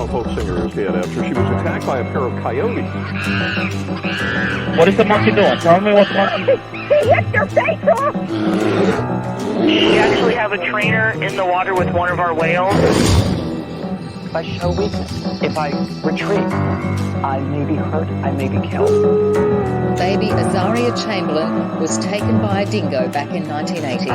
Alabama folk singer is dead after she was attacked by a pair of coyotes. What is the monkey doing? Tell me what the monkey... He hit your face off! We actually have a trainer in the water with one of our whales. If I show weakness, if I retreat, I may be hurt, I may be killed. Baby Azaria Chamberlain was taken by a dingo back in 1980.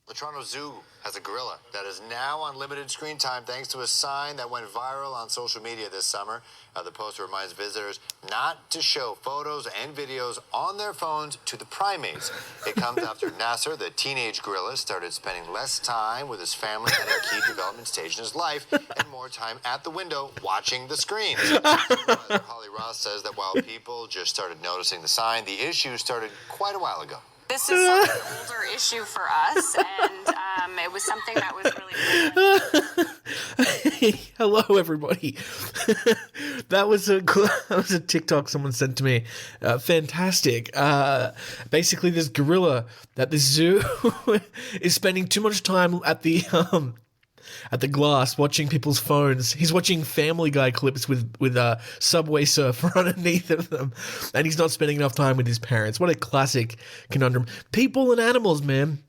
The Toronto Zoo has a gorilla that is now on limited screen time thanks to a sign that went viral on social media this summer. The poster reminds visitors not to show photos and videos on their phones to the primates. It comes after Nasser, the teenage gorilla, started spending less time with his family at a key development stage in his life and more time at the window watching the screens. Holly Ross says that while people just started noticing the sign, the issue started quite a while ago. This is an older issue for us, and it was something that was really... Hello, everybody. That was a TikTok someone sent to me. Fantastic. Basically, this gorilla at the zoo is spending too much time at the glass watching people's phones. He's watching Family Guy clips with Subway Surfer underneath of them, and he's not spending enough time with his parents. What a classic conundrum. People and animals, man.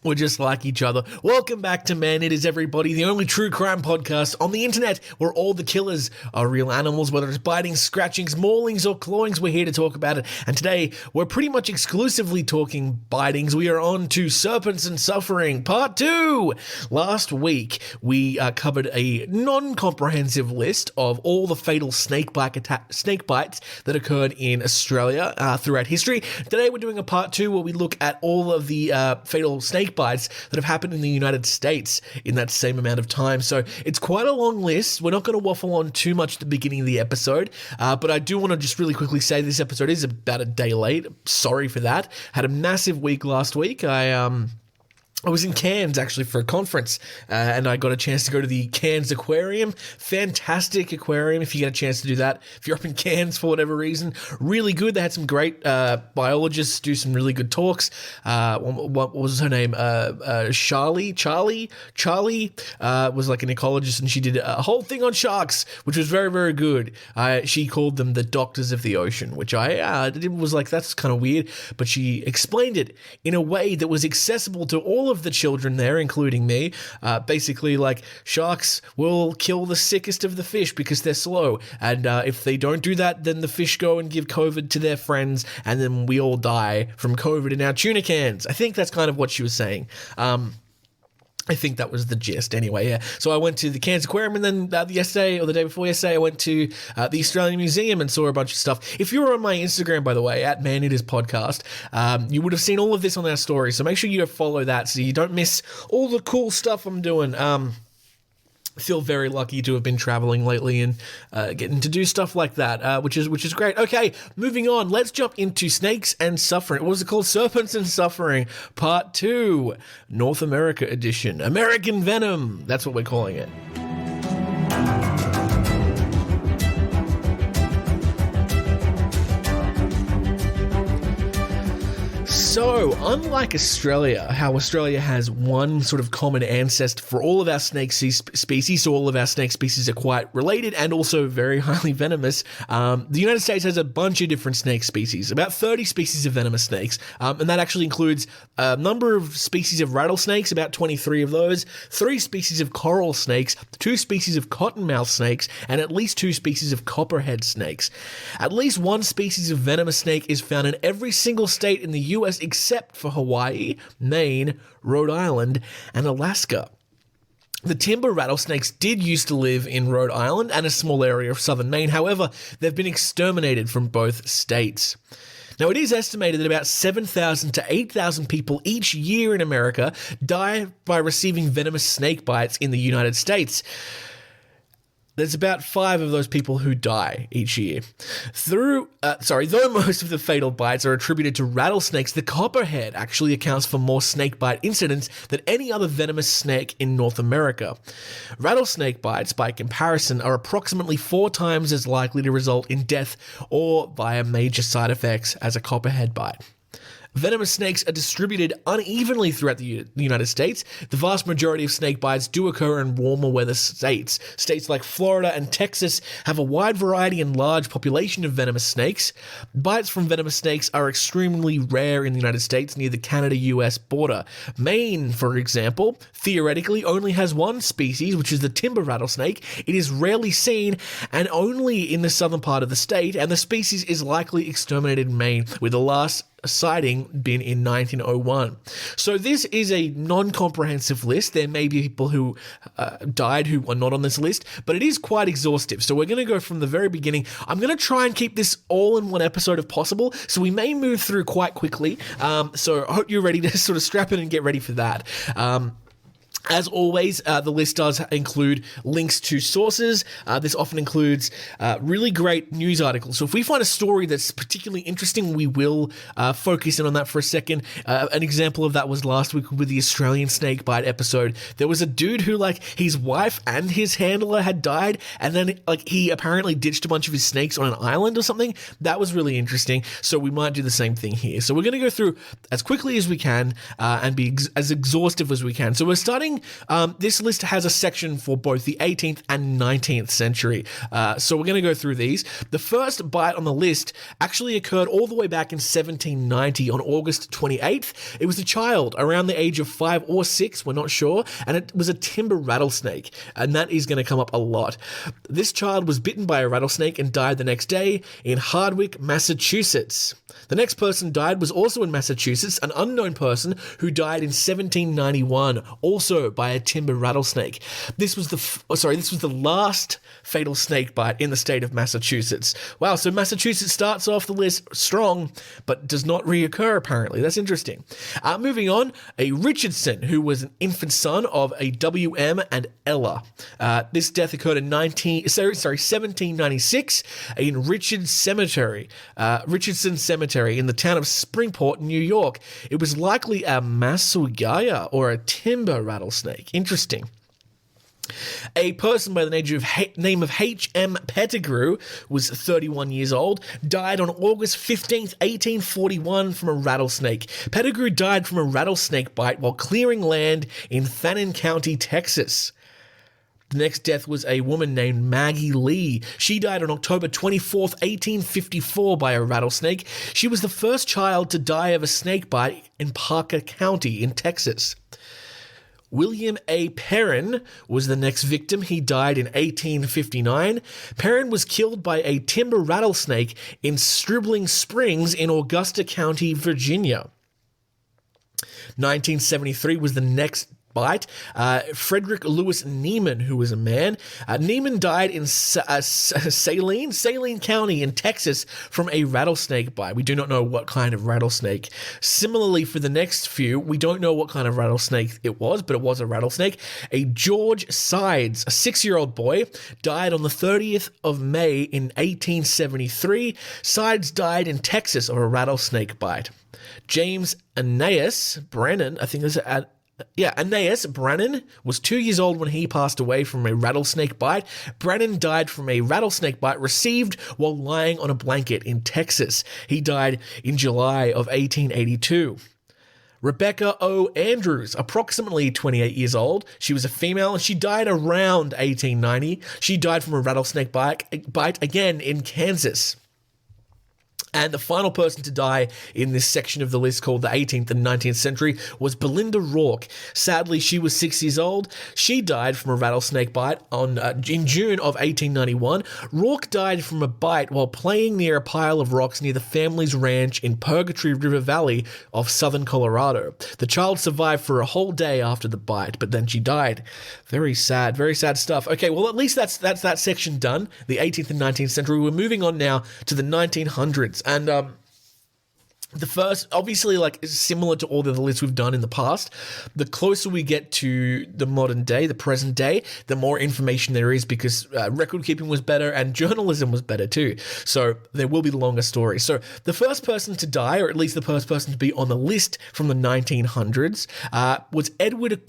We're just like each other. Welcome back to Man It Is Everybody, the only true crime podcast on the internet where all the killers are real animals, whether it's biting, scratchings, maulings, or clawings. We're here to talk about it. And today, we're pretty much exclusively talking bitings. We are on to Serpents and Suffering, Part 2. Last week, we covered a non-comprehensive list of all the fatal snake bites that occurred in Australia throughout history. Today, we're doing a Part 2 where we look at all of the fatal snake bites that have happened in the United States in that same amount of time. So it's quite a long list. We're not going to waffle on too much at the beginning of the episode, but I do want to just really quickly say this episode is about a day late. Sorry for that. Had a massive week last week. I was in Cairns, actually, for a conference, and I got a chance to go to the Cairns Aquarium. Fantastic aquarium, if you get a chance to do that. If you're up in Cairns for whatever reason, really good. They had some great biologists do some really good talks. What was her name? Charlie was like an ecologist, and she did a whole thing on sharks, which was very, very good. She called them the doctors of the ocean, which I was like, that's kind of weird, but she explained it in a way that was accessible to all of the children there, including me. Basically, like, sharks will kill the sickest of the fish because they're slow, and if they don't do that, then the fish go and give COVID to their friends, and then we all die from COVID in our tuna cans. I think that's kind of what she was saying. I think that was the gist anyway, yeah. So I went to the Cairns Aquarium, and then yesterday, or the day before yesterday, I went to the Australian Museum and saw a bunch of stuff. If you were on my Instagram, by the way, at Man It Is Podcast, you would have seen all of this on our story, so make sure you follow that so you don't miss all the cool stuff I'm doing. I feel very lucky to have been traveling lately and getting to do stuff like that, which is great. Okay, moving on. Let's jump into Snakes and Suffering. What was it called? Serpents and Suffering, Part 2, North America Edition. American Venom. That's what we're calling it. So, unlike Australia, how Australia has one sort of common ancestor for all of our snake species, so all of our snake species are quite related and also very highly venomous, the United States has a bunch of different snake species, about 30 species of venomous snakes, and that actually includes a number of species of rattlesnakes, about 23 of those, 3 species of coral snakes, 2 species of cottonmouth snakes, and at least 2 species of copperhead snakes. At least one species of venomous snake is found in every single state in the US except for Hawaii, Maine, Rhode Island, and Alaska. The timber rattlesnakes did used to live in Rhode Island and a small area of southern Maine. However, they've been exterminated from both states. Now, it is estimated that about 7,000 to 8,000 people each year in America die by receiving venomous snake bites in the United States. There's about 5 of those people who die each year. Though most of the fatal bites are attributed to rattlesnakes, the copperhead actually accounts for more snake bite incidents than any other venomous snake in North America. Rattlesnake bites, by comparison, are approximately 4 times as likely to result in death or via major side effects as a copperhead bite. Venomous snakes are distributed unevenly throughout the United States. The vast majority of snake bites do occur in warmer weather states. States like Florida and Texas have a wide variety and large population of venomous snakes. Bites from venomous snakes are extremely rare in the United States near the Canada-US border. Maine, for example, theoretically only has one species, which is the timber rattlesnake. It is rarely seen and only in the southern part of the state, and the species is likely exterminated in Maine, with the last sighting been in 1901. So this is a non-comprehensive list. There may be people who died who are not on this list, but it is quite exhaustive. So we're going to go from the very beginning. I'm going to try and keep this all in one episode if possible, so we may move through quite quickly. So I hope you're ready to sort of strap in and get ready for that. As always, the list does include links to sources. This often includes really great news articles. So if we find a story that's particularly interesting, we will focus in on that for a second. An example of that was last week with the Australian snake bite episode. There was a dude who, like, his wife and his handler had died, and then, like, he apparently ditched a bunch of his snakes on an island or something. That was really interesting. So we might do the same thing here. So we're going to go through as quickly as we can and be as exhaustive as we can. So we're starting. This list has a section for both the 18th and 19th century. So we're going to go through these. The first bite on the list actually occurred all the way back in 1790 on August 28th. It was a child around the age of 5 or 6, we're not sure, and it was a timber rattlesnake, and that is going to come up a lot. This child was bitten by a rattlesnake and died the next day in Hardwick, Massachusetts. The next person died was also in Massachusetts, an unknown person who died in 1791, also by a timber rattlesnake. This was the last fatal snake bite in the state of Massachusetts. Wow, so Massachusetts starts off the list strong, but does not reoccur apparently. That's interesting. Moving on, a Richardson, who was an infant son of a W.M. and Ella. This death occurred in 1796 in Richardson Cemetery in the town of Springport, New York. It was likely a Masugaya or a timber rattlesnake. Interesting. A person by the name of H.M. Pettigrew was 31 years old, died on August 15th, 1841 from a rattlesnake. Pettigrew died from a rattlesnake bite while clearing land in Fannin County, Texas. The next death was a woman named Maggie Lee. She died on October 24th, 1854 by a rattlesnake. She was the first child to die of a snake bite in Parker County in Texas. William A. Perrin was the next victim. He died in 1859. Perrin was killed by a timber rattlesnake in Stribling Springs in Augusta County, Virginia. 1973 was the next bite. Frederick Lewis Neiman, who was a man. Neiman died in Saline County in Texas from a rattlesnake bite. We do not know what kind of rattlesnake. Similarly, for the next few, we don't know what kind of rattlesnake it was, but it was a rattlesnake. A George Sides, a 6-year-old boy, died on the 30th of May in 1873. Sides died in Texas of a rattlesnake bite. James Aeneas Brennan, Aeneas Brennan was 2 years old when he passed away from a rattlesnake bite. Brennan died from a rattlesnake bite received while lying on a blanket in Texas. He died in July of 1882. Rebecca O. Andrews, approximately 28 years old. She was a female and she died around 1890. She died from a rattlesnake bite again in Kansas. And the final person to die in this section of the list, called the 18th and 19th century, was Belinda Rourke. Sadly, she was 6 years old. She died from a rattlesnake bite in June of 1891. Rourke died from a bite while playing near a pile of rocks near the family's ranch in Purgatory River Valley of southern Colorado. The child survived for a whole day after the bite, but then she died. Very sad stuff. Okay, well, at least that's that section done, the 18th and 19th century. We're moving on now to the 1900s. And the first, obviously, like, is similar to all the other lists we've done in the past. The closer we get to the modern day, the present day, the more information there is, because record keeping was better and journalism was better too. So there will be longer stories. So the first person to die, or at least the first person to be on the list from the 1900s, was Edward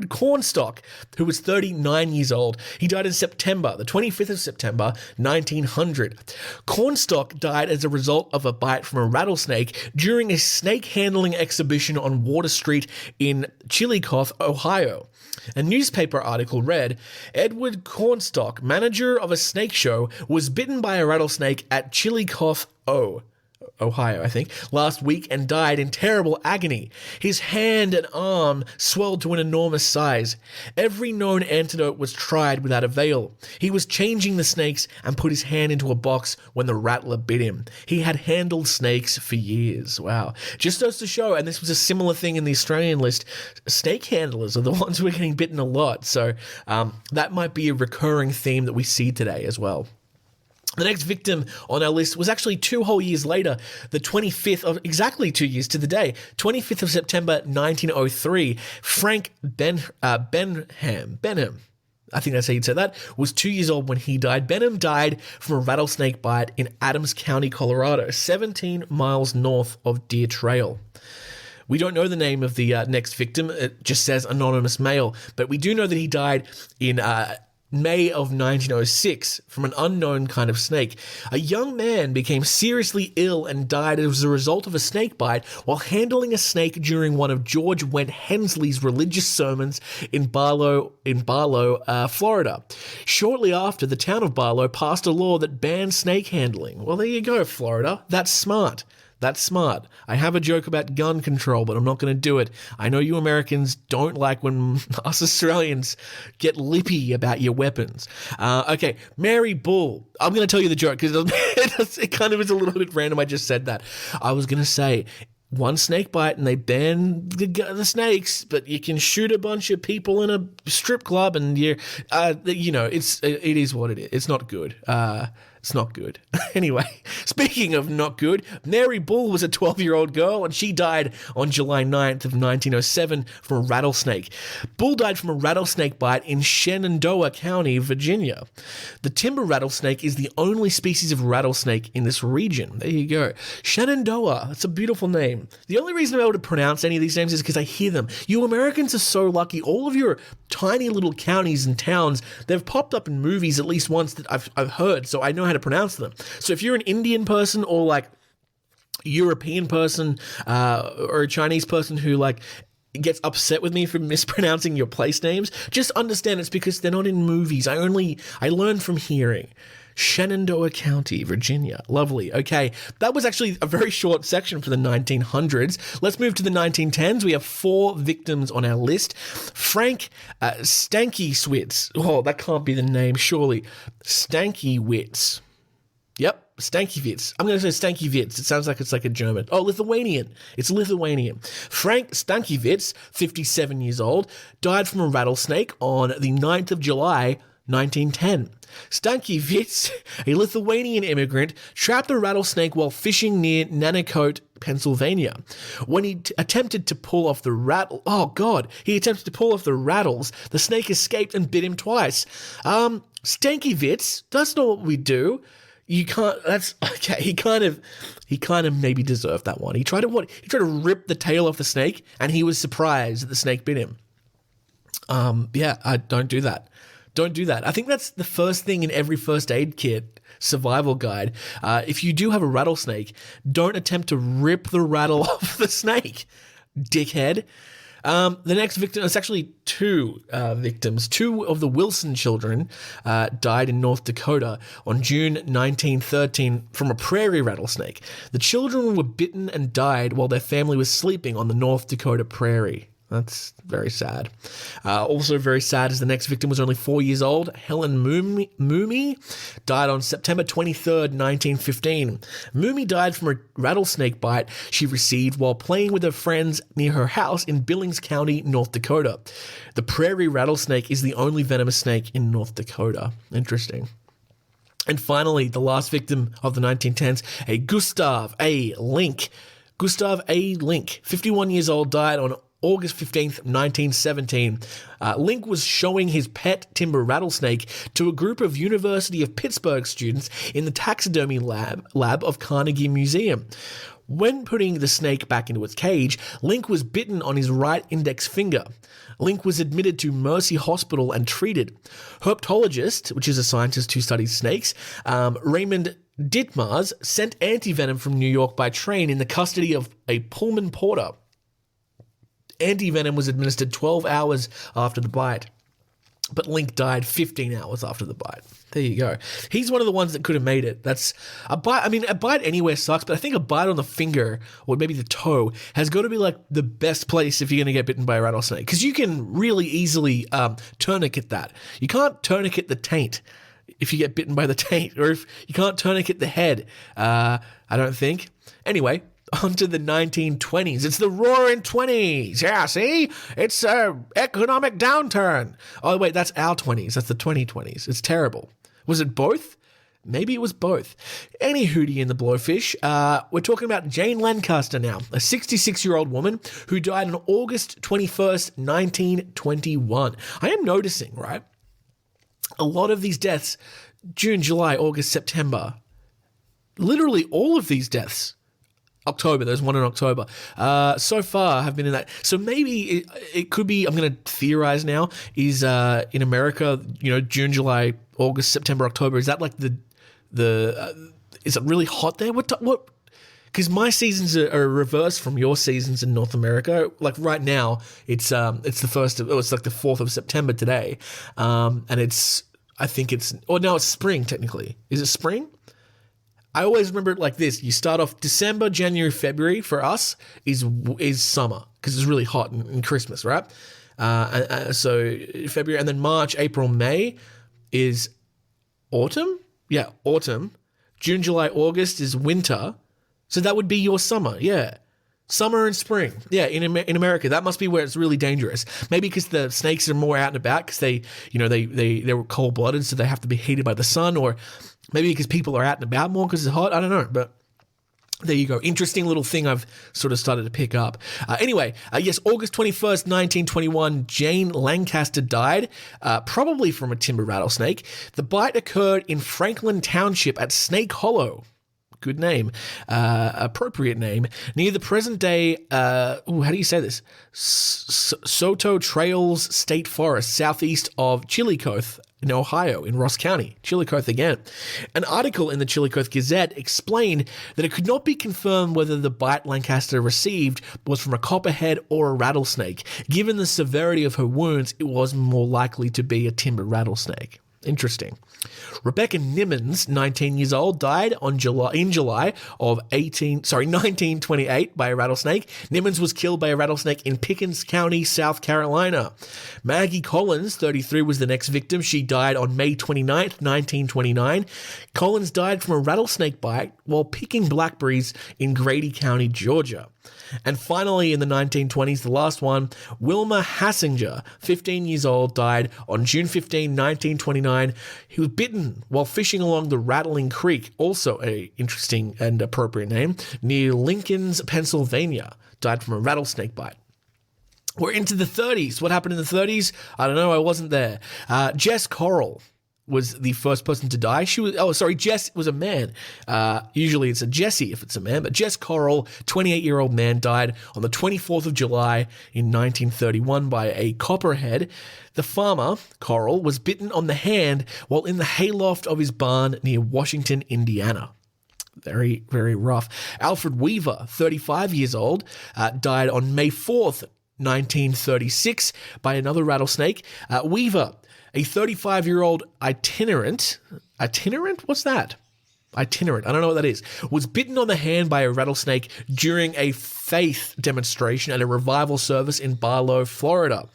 Cornstalk, who was 39 years old. He died in September, the 25th of September, 1900. Cornstalk died as a result of a bite from a rattlesnake rattlesnake during a snake handling exhibition on Water Street in Chillicothe, Ohio. A newspaper article read, Edward Cornstalk, manager of a snake show, was bitten by a rattlesnake at Chillicothe, Ohio, I think, last week and died in terrible agony. His hand and arm swelled to an enormous size. Every known antidote was tried without avail. He was changing the snakes and put his hand into a box when the rattler bit him. He had handled snakes for years. Wow. Just goes to show, and this was a similar thing in the Australian list, snake handlers are the ones who are getting bitten a lot. So that might be a recurring theme that we see today as well. The next victim on our list was actually 2 whole years later, the 25th of, exactly 2 years to the day, 25th of September 1903. Frank Benham, I think that's how you'd say that, was 2 years old when he died. Benham died from a rattlesnake bite in Adams County, Colorado, 17 miles north of Deer Trail. We don't know the name of the next victim. It just says anonymous male, but we do know that he died in May of 1906 from an unknown kind of snake. A young man became seriously ill and died as a result of a snake bite while handling a snake during one of George Went Hensley's religious sermons in Barlow, Florida. Shortly after, the town of Barlow passed a law that banned snake handling. Well, there you go, Florida. That's smart. That's smart. I have a joke about gun control, but I'm not going to do it. I know you Americans don't like when us Australians get lippy about your weapons. Okay, Mary Bull. I'm going to tell you the joke because it kind of is a little bit random. I just said that. I was going to say one snake bite and they ban the snakes, but you can shoot a bunch of people in a strip club and it is what it is. It's not good. It's not good. Anyway, speaking of not good, Mary Bull was a 12-year-old girl and she died on July 9th of 1907 from a rattlesnake. Bull died from a rattlesnake bite in Shenandoah County, Virginia. The timber rattlesnake is the only species of rattlesnake in this region. There you go. Shenandoah. That's a beautiful name. The only reason I'm able to pronounce any of these names is because I hear them. You Americans are so lucky. All of your tiny little counties and towns, they've popped up in movies at least once that I've heard, so I know how to pronounce them. So if you're an Indian person or like European person or a Chinese person who like gets upset with me for mispronouncing your place names, just understand it's because they're not in movies. I learned from hearing. Shenandoah County, Virginia. Lovely. Okay, that was actually a very short section for the 1900s. Let's move to the 1910s. We have 4 victims on our list. Frank Stankiewicz. Oh, that can't be the name, surely. Stankiewicz. Yep, Stankiewicz. I'm going to say Stankiewicz. It sounds like it's like a German. Oh, Lithuanian. It's Lithuanian. Frank Stankiewicz, 57 years old, died from a rattlesnake on the 9th of July, 1910. Stankiewicz, a Lithuanian immigrant, trapped a rattlesnake while fishing near Nanticoke, Pennsylvania. When he attempted to pull off the rattles, the snake escaped and bit him twice. Stankiewicz, that's not what we do. You can't. That's okay. He kind of maybe deserved that one. He tried to rip the tail off the snake, and he was surprised that the snake bit him. Don't do that. Don't do that. I think that's the first thing in every first aid kit survival guide. If you do have a rattlesnake, don't attempt to rip the rattle off the snake, dickhead. The next victim, it's actually 2 victims. 2 of the Wilson children died in North Dakota on June 1913 from a prairie rattlesnake. The children were bitten and died while their family was sleeping on the North Dakota prairie. That's very sad. Also very sad is the next victim was only 4 years old. Helen Mooney died on September 23rd, 1915. Mooney died from a rattlesnake bite she received while playing with her friends near her house in Billings County, North Dakota. The prairie rattlesnake is the only venomous snake in North Dakota. Interesting. And finally, the last victim of the 1910s, a Gustav A. Link. Gustav A. Link, 51 years old, died on August 15th, 1917. Link was showing his pet timber rattlesnake to a group of University of Pittsburgh students in the taxidermy lab of Carnegie Museum. When putting the snake back into its cage, Link was bitten on his right index finger. Link was admitted to Mercy Hospital and treated. Herpetologist, which is a scientist who studies snakes, Raymond Ditmars sent anti-venom from New York by train in the custody of a Pullman porter. Anti-venom was administered 12 hours after the bite, but Link died 15 hours after the bite. There you go. He's one of the ones that could have made it. That's a bite. I mean, a bite anywhere sucks, but I think a bite on the finger or maybe the toe has got to be like the best place if you're going to get bitten by a rattlesnake, because you can really easily tourniquet that. You can't tourniquet the taint if you get bitten by the taint, or if you can't tourniquet the head. I don't think. Anyway, on to the 1920s. It's the roaring 20s. Yeah, see? It's an economic downturn. Oh, wait, that's our 20s. That's the 2020s. It's terrible. Was it both? Maybe it was both. Any hootie in the blowfish. We're talking about Jane Lancaster now, a 66-year-old woman who died on August 21st, 1921. I am noticing, right? A lot of these deaths, June, July, August, September, literally all of these deaths, October, there's one in October, so far have been in that. So maybe it could be, I'm going to theorize now, is in America, June, July, August, September, October, is that like is it really hot there? What? Because my seasons are reversed from your seasons in North America. Like right now, it's the it's like the 4th of September today, and now it's spring technically. Is it spring? I always remember it like this. You start off December, January, February for us is summer because it's really hot in Christmas, right? So February, and then March, April, May is autumn. Yeah, autumn. June, July, August is winter. So that would be your summer, yeah. Summer and spring, yeah, in America. That must be where it's really dangerous. Maybe because the snakes are more out and about because they're cold-blooded, so they have to be heated by the sun, or maybe because people are out and about more because it's hot. I don't know, but there you go. Interesting little thing I've sort of started to pick up. Anyway, yes, August 21st, 1921, Jane Lancaster died, probably from a timber rattlesnake. The bite occurred in Franklin Township at Snake Hollow. Good name, appropriate name, near the present day, how do you say this? Soto Trails State Forest, southeast of Chillicothe in Ohio, in Ross County. Chillicothe again. An article in the Chillicothe Gazette explained that it could not be confirmed whether the bite Lancaster received was from a copperhead or a rattlesnake. Given the severity of her wounds, it was more likely to be a timber rattlesnake. Interesting. Rebecca Nimmons, 19 years old, died in July of 1928 by a rattlesnake. Nimmons was killed by a rattlesnake in Pickens County, South Carolina. Maggie Collins, 33, was the next victim. She died on May 29th, 1929. Collins died from a rattlesnake bite while picking blackberries in Grady County, Georgia. And finally, in the 1920s, the last one, Wilma Hassinger, 15 years old, died on June 15, 1929. He was bitten while fishing along the Rattling Creek, also an interesting and appropriate name, near Lincoln's, Pennsylvania. Died from a rattlesnake bite. We're into the 30s. What happened in the 30s? I don't know. I wasn't there. Jess Corral was the first person to die. Jess was a man. Usually it's a Jesse if it's a man, but Jess Corral, 28-year-old man, died on the 24th of July in 1931 by a copperhead. The farmer, Corral, was bitten on the hand while in the hayloft of his barn near Washington, Indiana. Very, very rough. Alfred Weaver, 35 years old, died on May 4th, 1936 by another rattlesnake. Weaver, a 35-year-old itinerant, what's that? Itinerant, I don't know what that is, was bitten on the hand by a rattlesnake during a faith demonstration at a revival service in Barlow, Florida.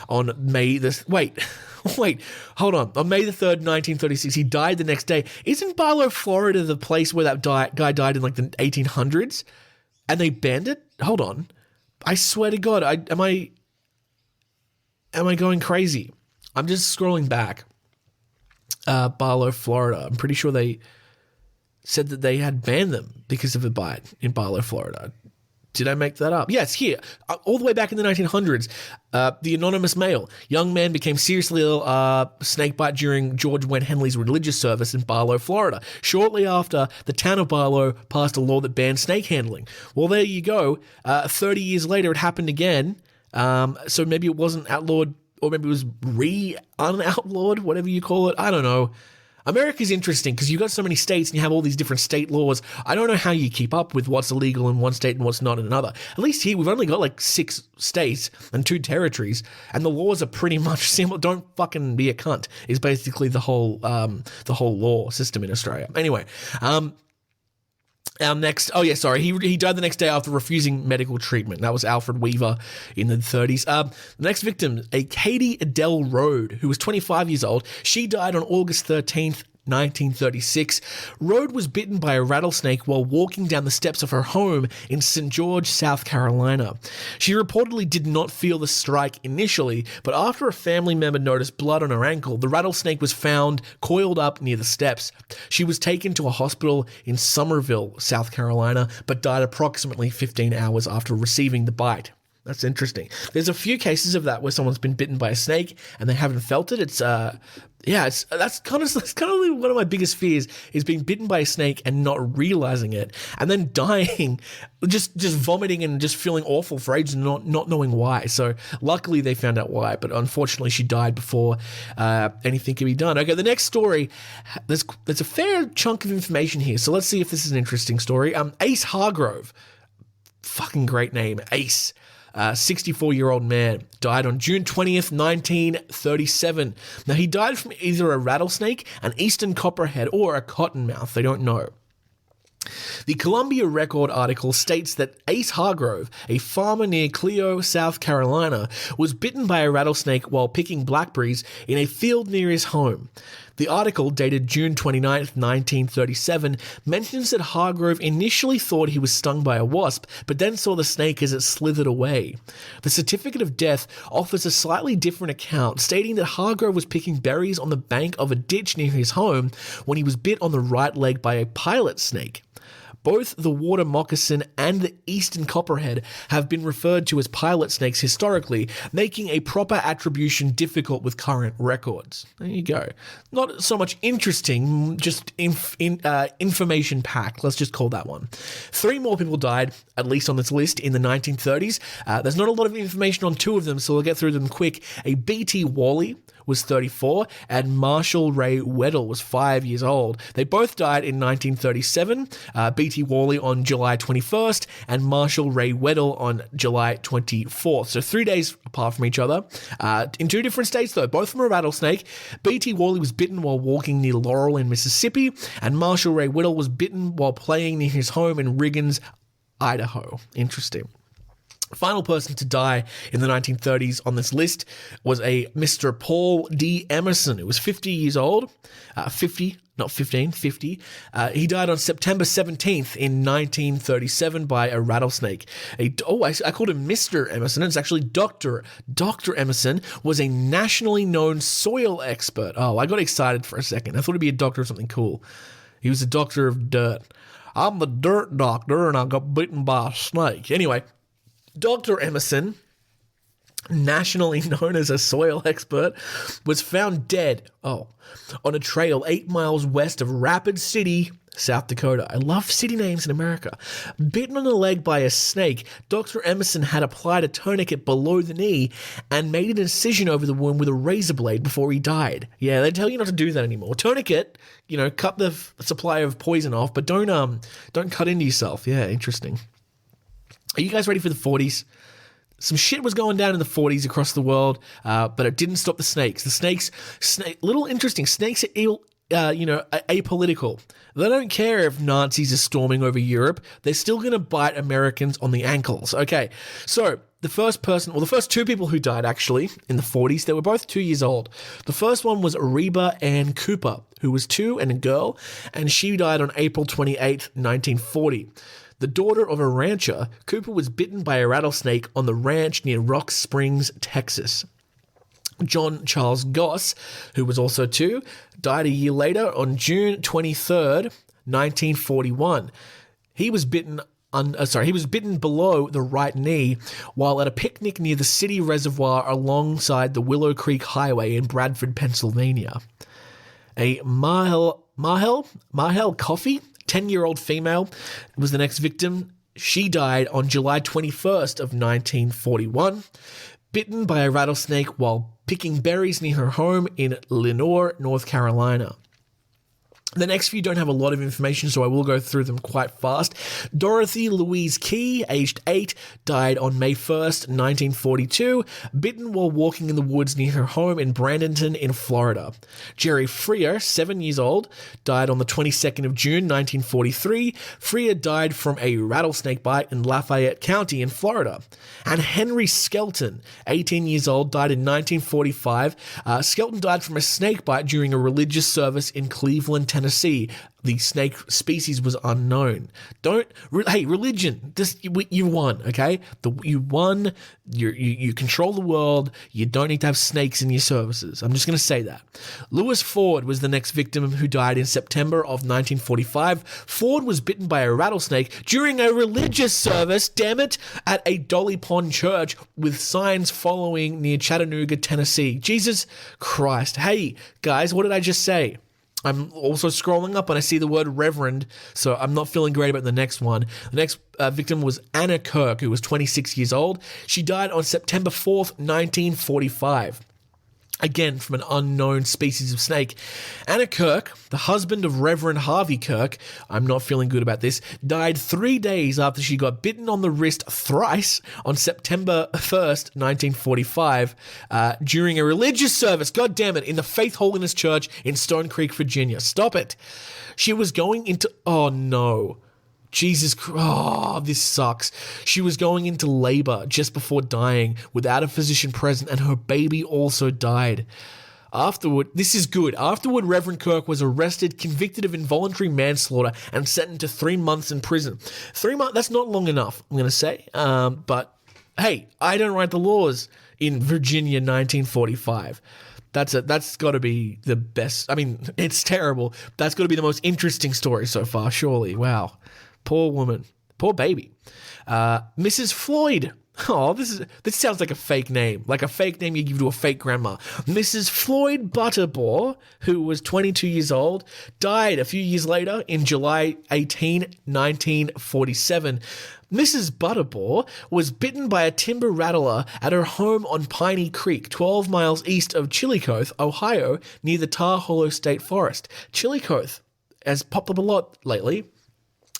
On May the 3rd, 1936, he died the next day. Isn't Barlow, Florida the place where that guy died in like the 1800s? And they banned it? Hold on. I swear to God, am I going crazy? I'm just scrolling back. Barlow, Florida. I'm pretty sure they said that they had banned them because of a bite in Barlow, Florida. Did I make that up? Yes, here. All the way back in the 1900s, the anonymous male. Young man became seriously ill, snake bite during George Went Henley's religious service in Barlow, Florida. Shortly after, the town of Barlow passed a law that banned snake handling. Well, there you go. 30 years later, it happened again. So maybe it wasn't outlawed, or maybe it was un-outlawed, whatever you call it. I don't know. America's interesting because you've got so many states and you have all these different state laws. I don't know how you keep up with what's illegal in one state and what's not in another. At least here, we've only got like 6 states and 2 territories, and the laws are pretty much similar. Don't fucking be a cunt is basically the whole law system in Australia. Anyway, our next, he died the next day after refusing medical treatment. That was Alfred Weaver in the 30s. The next victim, a Katie Adele Rode, who was 25 years old. She died on August 13th, 1936. Rode was bitten by a rattlesnake while walking down the steps of her home in St. George, South Carolina. She reportedly did not feel the strike initially, but after a family member noticed blood on her ankle, the rattlesnake was found coiled up near the steps. She was taken to a hospital in Somerville, South Carolina, but died approximately 15 hours after receiving the bite. That's interesting. There's a few cases of that where someone's been bitten by a snake and they haven't felt it. That's kind of one of my biggest fears is being bitten by a snake and not realizing it, and then dying, just vomiting and just feeling awful for ages and not knowing why. So luckily they found out why, but unfortunately she died before anything could be done. Okay, the next story, there's a fair chunk of information here, so let's see if this is an interesting story. Ace Hargrove, fucking great name, Ace. 64-year-old man, died on June 20th, 1937. Now, he died from either a rattlesnake, an eastern copperhead, or a cottonmouth. They don't know. The Columbia Record article states that Ace Hargrove, a farmer near Clio, South Carolina, was bitten by a rattlesnake while picking blackberries in a field near his home. The article, dated June 29, 1937, mentions that Hargrove initially thought he was stung by a wasp, but then saw the snake as it slithered away. The certificate of death offers a slightly different account, stating that Hargrove was picking berries on the bank of a ditch near his home when he was bit on the right leg by a pilot snake. Both the water moccasin and the eastern copperhead have been referred to as pilot snakes historically, making a proper attribution difficult with current records. There you go. Not so much interesting, just information packed. Let's just call that one. 3 more people died, at least on this list, in the 1930s. There's not a lot of information on 2 of them, so we'll get through them quick. A B.T. Wally was 34, and Marshall Ray Weddell was 5 years old. They both died in 1937, B.T. Wally on July 21st, and Marshall Ray Weddell on July 24th. So 3 days apart from each other. In 2 different states, though, both from a rattlesnake. B.T. Wally was bitten while walking near Laurel in Mississippi, and Marshall Ray Weddell was bitten while playing near his home in Riggins, Idaho. Interesting. Final person to die in the 1930s on this list was a Mr. Paul D. Emerson, who was 50 years old. 50. He died on September 17th in 1937 by a rattlesnake. I called him Mr. Emerson. It's actually Dr. Emerson was a nationally known soil expert. Oh, I got excited for a second. I thought he'd be a doctor of something cool. He was a doctor of dirt. I'm the dirt doctor, and I got bitten by a snake. Anyway, Dr. Emerson, nationally known as a soil expert, was found dead, on a trail 8 miles west of Rapid City, South Dakota. I love city names in America. Bitten on the leg by a snake, Dr. Emerson had applied a tourniquet below the knee and made an incision over the wound with a razor blade before he died. Yeah, they tell you not to do that anymore. Tourniquet, cut the supply of poison off, but don't cut into yourself. Yeah, interesting. Are you guys ready for the 40s? Some shit was going down in the 40s across the world, but it didn't stop the snakes. The snakes, little interesting, snakes are apolitical. They don't care if Nazis are storming over Europe. They're still going to bite Americans on the ankles. Okay, so the first 2 people who died actually in the 40s, they were both 2 years old. The first one was Reba Ann Cooper, who was 2 and a girl, and she died on April 28th, 1940. The daughter of a rancher, Cooper was bitten by a rattlesnake on the ranch near Rock Springs, Texas. John Charles Goss, who was also 2, died a year later on June 23rd, 1941. He was bitten below the right knee while at a picnic near the city reservoir alongside the Willow Creek Highway in Bradford, Pennsylvania. A Mahel Coffey, 10-year-old female, was the next victim. She died on July 21st of 1941, bitten by a rattlesnake while picking berries near her home in Lenoir, North Carolina. The next few don't have a lot of information, so I will go through them quite fast. Dorothy Louise Key, aged 8, died on May 1st, 1942, bitten while walking in the woods near her home in Bradenton in Florida. Jerry Freer, 7 years old, died on the 22nd of June, 1943. Freer died from a rattlesnake bite in Lafayette County in Florida. And Henry Skelton, 18 years old, died in 1945. Skelton died from a snake bite during a religious service in Cleveland, Tennessee. The snake species was unknown. Religion, you won, okay? You won, you control the world, you don't need to have snakes in your services. I'm just going to say that. Lewis Ford was the next victim who died in September of 1945. Ford was bitten by a rattlesnake during a religious service, damn it, at a Dolly Pond church with signs following near Chattanooga, Tennessee. Jesus Christ. Hey, guys, what did I just say? I'm also scrolling up and I see the word reverend, so I'm not feeling great about the next one. The next victim was Anna Kirk, who was 26 years old. She died on September 4th, 1945. Again, from an unknown species of snake. Anna Kirk, the husband of Reverend Harvey Kirk, I'm not feeling good about this, died 3 days after she got bitten on the wrist thrice on September 1st, 1945, during a religious service, God damn it, in the Faith Holiness Church in Stone Creek, Virginia. Stop it. She was going into... Oh, no. Jesus Christ, oh, this sucks. She was going into labor just before dying without a physician present, and her baby also died. Afterward, this is good. Afterward, Reverend Kirk was arrested, convicted of involuntary manslaughter, and sentenced to 3 months in prison. 3 months, that's not long enough, I'm going to say. But hey, I don't write the laws in Virginia 1945. That's got to be the best. I mean, it's terrible. That's got to be the most interesting story so far, surely. Wow. Poor woman. Poor baby. Mrs. Floyd. Oh, this sounds like a fake name. Like a fake name you give to a fake grandma. Mrs. Floyd Butterbore, who was 22 years old, died a few years later in July 18, 1947. Mrs. Butterbore was bitten by a timber rattler at her home on Piney Creek, 12 miles east of Chillicothe, Ohio, near the Tar Hollow State Forest. Chillicothe has popped up a lot lately.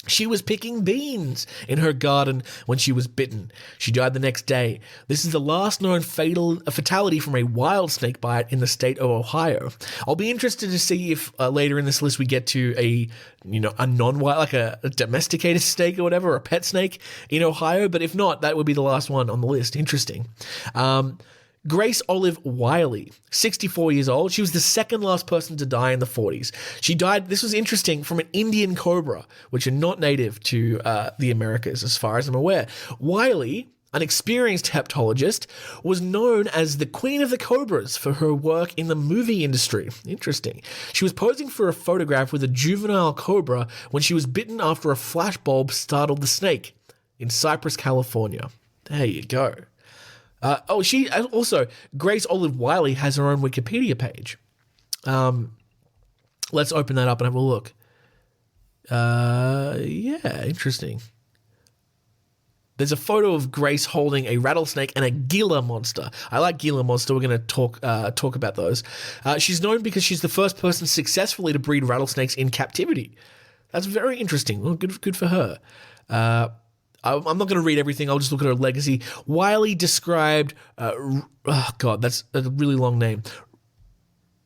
She was picking beans in her garden when she was bitten. She died the next day. This is the last known fatality from a wild snake bite in the state of Ohio. I'll be interested to see if later in this list we get to a non-wild, like a domesticated snake or whatever, a pet snake in Ohio. But if not, that would be the last one on the list. Interesting. Grace Olive Wiley, 64 years old. She was the second last person to die in the 40s. She died, this was interesting, from an Indian cobra, which are not native to the Americas as far as I'm aware. Wiley, an experienced hepatologist, was known as the Queen of the Cobras for her work in the movie industry. Interesting. She was posing for a photograph with a juvenile cobra when she was bitten after a flashbulb startled the snake in Cypress, California. There you go. She also, Grace Olive Wiley has her own Wikipedia page. Let's open that up and have a look. Yeah, interesting. There's a photo of Grace holding a rattlesnake and a Gila monster. I like Gila monster. We're going to talk about those. She's known because she's the first person successfully to breed rattlesnakes in captivity. That's very interesting. Well, good for her. I'm not going to read everything. I'll just look at her legacy. Wiley described, that's a really long name.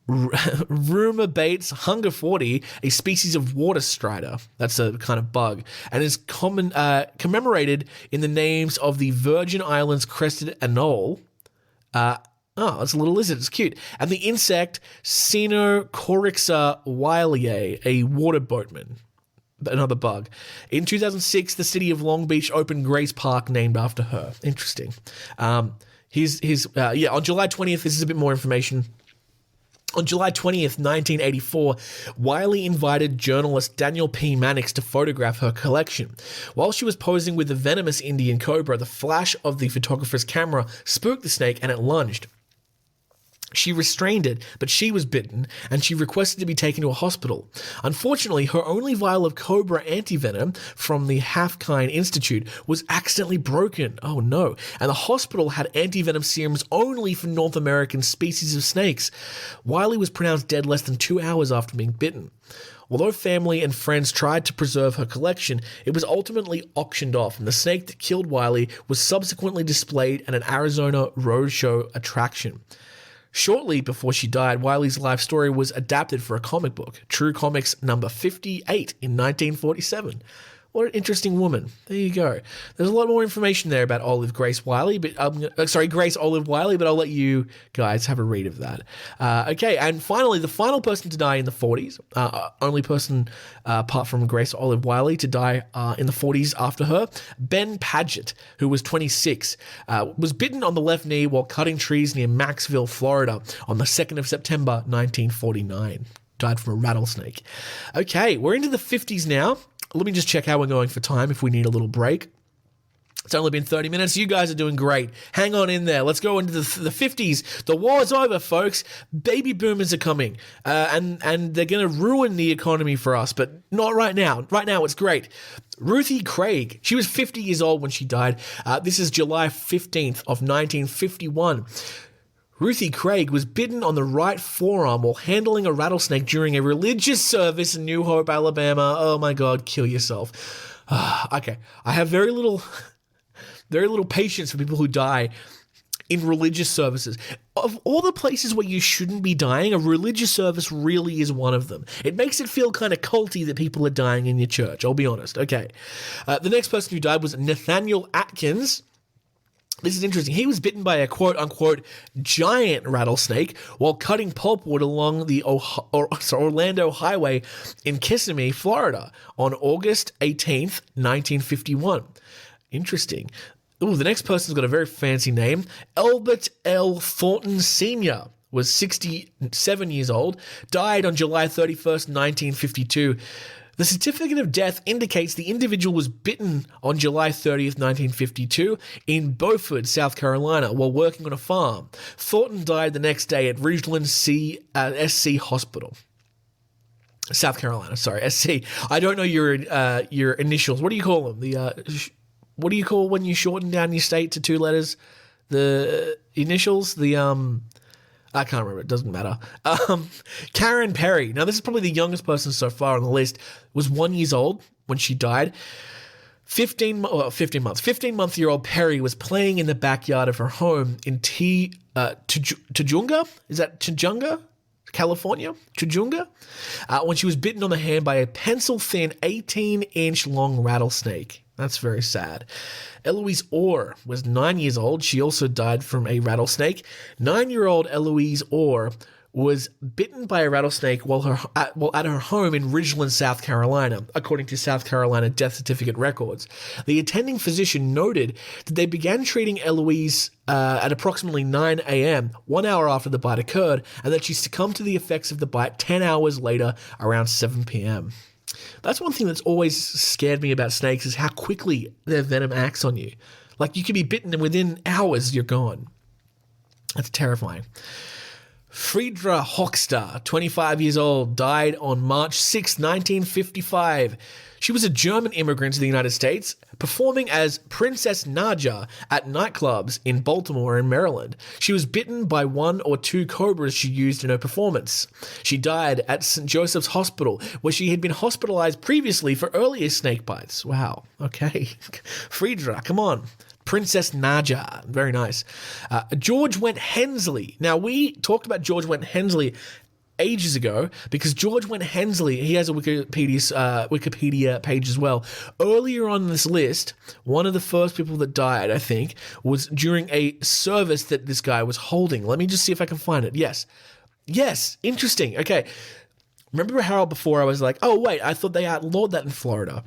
Rumor Bates Hunger 40, a species of water strider. That's a kind of bug. And is commemorated in the names of the Virgin Islands crested anole. It's a little lizard. It's cute. And the insect Cynocorixa wiley, a water boatman. Another bug. In 2006, the city of Long Beach opened Grace Park named after her. Interesting. On July 20th, this is a bit more information. On July 20th, 1984, Wiley invited journalist Daniel P. Mannix to photograph her collection. While she was posing with the venomous Indian cobra, the flash of the photographer's camera spooked the snake and it lunged. She restrained it, but she was bitten, and she requested to be taken to a hospital. Unfortunately, her only vial of Cobra antivenom from the Halfkind Institute was accidentally broken. Oh no. And the hospital had antivenom serums only for North American species of snakes. Wiley was pronounced dead less than 2 hours after being bitten. Although family and friends tried to preserve her collection, it was ultimately auctioned off, and the snake that killed Wiley was subsequently displayed at an Arizona roadshow attraction. Shortly before she died, Wiley's life story was adapted for a comic book, True Comics number 58 in 1947. What an interesting woman. There you go. There's a lot more information there about Grace Olive Wiley, but I'll let you guys have a read of that. Okay, and finally, the final person to die in the 40s, only person apart from Grace Olive Wiley to die in the 40s after her, Ben Paget, who was 26, was bitten on the left knee while cutting trees near Maxville, Florida on the 2nd of September, 1949. Died from a rattlesnake. Okay, we're into the 50s now. Let me just check how we're going for time if we need a little break. It's only been 30 minutes. You guys are doing great. Hang on in there. Let's go into the 50s. The war's over, folks. Baby boomers are coming. And they're going to ruin the economy for us, but not right now. Right now, it's great. Ruthie Craig. She was 50 years old when she died. This is July 15th of 1951. Ruthie Craig was bitten on the right forearm while handling a rattlesnake during a religious service in New Hope, Alabama. Oh my God, kill yourself. Okay, I have very little patience for people who die in religious services. Of all the places where you shouldn't be dying, a religious service really is one of them. It makes it feel kind of culty that people are dying in your church, I'll be honest. Okay, the next person who died was Nathaniel Atkins. This is interesting. He was bitten by a quote-unquote giant rattlesnake while cutting pulpwood along the Orlando Highway in Kissimmee, Florida on August 18th, 1951. Interesting. Ooh, the next person's got a very fancy name. Albert L. Thornton Sr. was 67 years old, died on July 31st, 1952. The certificate of death indicates the individual was bitten on July 30th, 1952 in Beaufort, South Carolina, while working on a farm. Thornton died the next day at Ridgeland SC Hospital. South Carolina, sorry, SC. I don't know your initials. What do you call them? What do you call when you shorten down your state to 2 letters? The initials? I can't remember. It doesn't matter. Karen Perry. Now, this is probably the youngest person so far on the list. Was 1 year old when she died. 15-month-year-old Perry was playing in the backyard of her home in Tujunga? Is that Tujunga? California? Tujunga? When she was bitten on the hand by a pencil-thin 18-inch long rattlesnake. That's very sad. Eloise Orr was 9 years old. She also died from a rattlesnake. 9-year-old Eloise Orr was bitten by a rattlesnake while at her home in Ridgeland, South Carolina, according to South Carolina death certificate records. The attending physician noted that they began treating Eloise at approximately 9 a.m., 1 hour after the bite occurred, and that she succumbed to the effects of the bite 10 hours later around 7 p.m. That's one thing that's always scared me about snakes is how quickly their venom acts on you. Like, you could be bitten and within hours you're gone. That's terrifying. Friedra Hochstar, 25 years old, died on March 6, 1955. She was a German immigrant to the United States, performing as Princess Naja at nightclubs in Baltimore and Maryland. She was bitten by 1 or 2 cobras she used in her performance. She died at St. Joseph's Hospital, where she had been hospitalized previously for earlier snake bites. Wow, okay. Friedra, come on. Princess Naja, very nice. George Wendt Hensley. Now, we talked about George Wendt Hensley ages ago because George Wendt Hensley, he has a Wikipedia page as well. Earlier on this list, one of the first people that died, I think, was during a service that this guy was holding. Let me just see if I can find it. Yes, interesting. Okay. Remember how before I was like, oh, wait, I thought they outlawed that in Florida.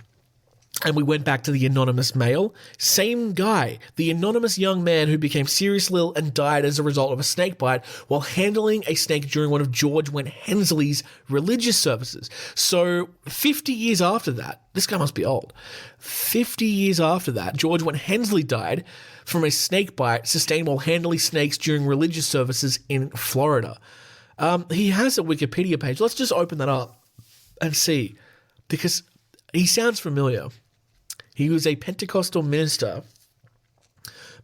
And we went back to the anonymous mail. Same guy, the anonymous young man who became seriously ill and died as a result of a snake bite while handling a snake during one of George Went Hensley's religious services. So 50 years after that, this guy must be old. 50 years after that, George Went Hensley died from a snake bite sustained while handling snakes during religious services in Florida. He has a Wikipedia page. Let's just open that up and see, because he sounds familiar. He was a Pentecostal minister,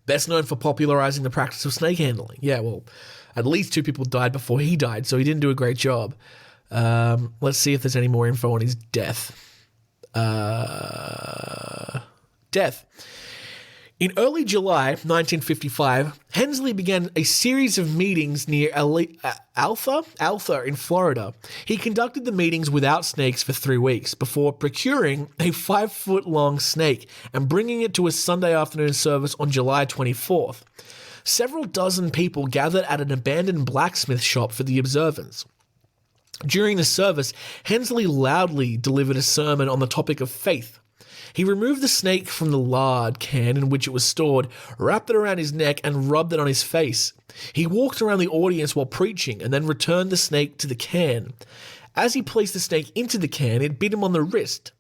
best known for popularizing the practice of snake handling. Yeah, well, at least 2 people died before he died, so he didn't do a great job. Let's see if there's any more info on his death. Death. In early July 1955, Hensley began a series of meetings near Alpha in Florida. He conducted the meetings without snakes for 3 weeks before procuring a 5-foot-long snake and bringing it to a Sunday afternoon service on July 24th. Several dozen people gathered at an abandoned blacksmith shop for the observance. During the service, Hensley loudly delivered a sermon on the topic of faith. He removed the snake from the lard can in which it was stored, wrapped it around his neck, and rubbed it on his face. He walked around the audience while preaching and then returned the snake to the can. As he placed the snake into the can, it bit him on the wrist.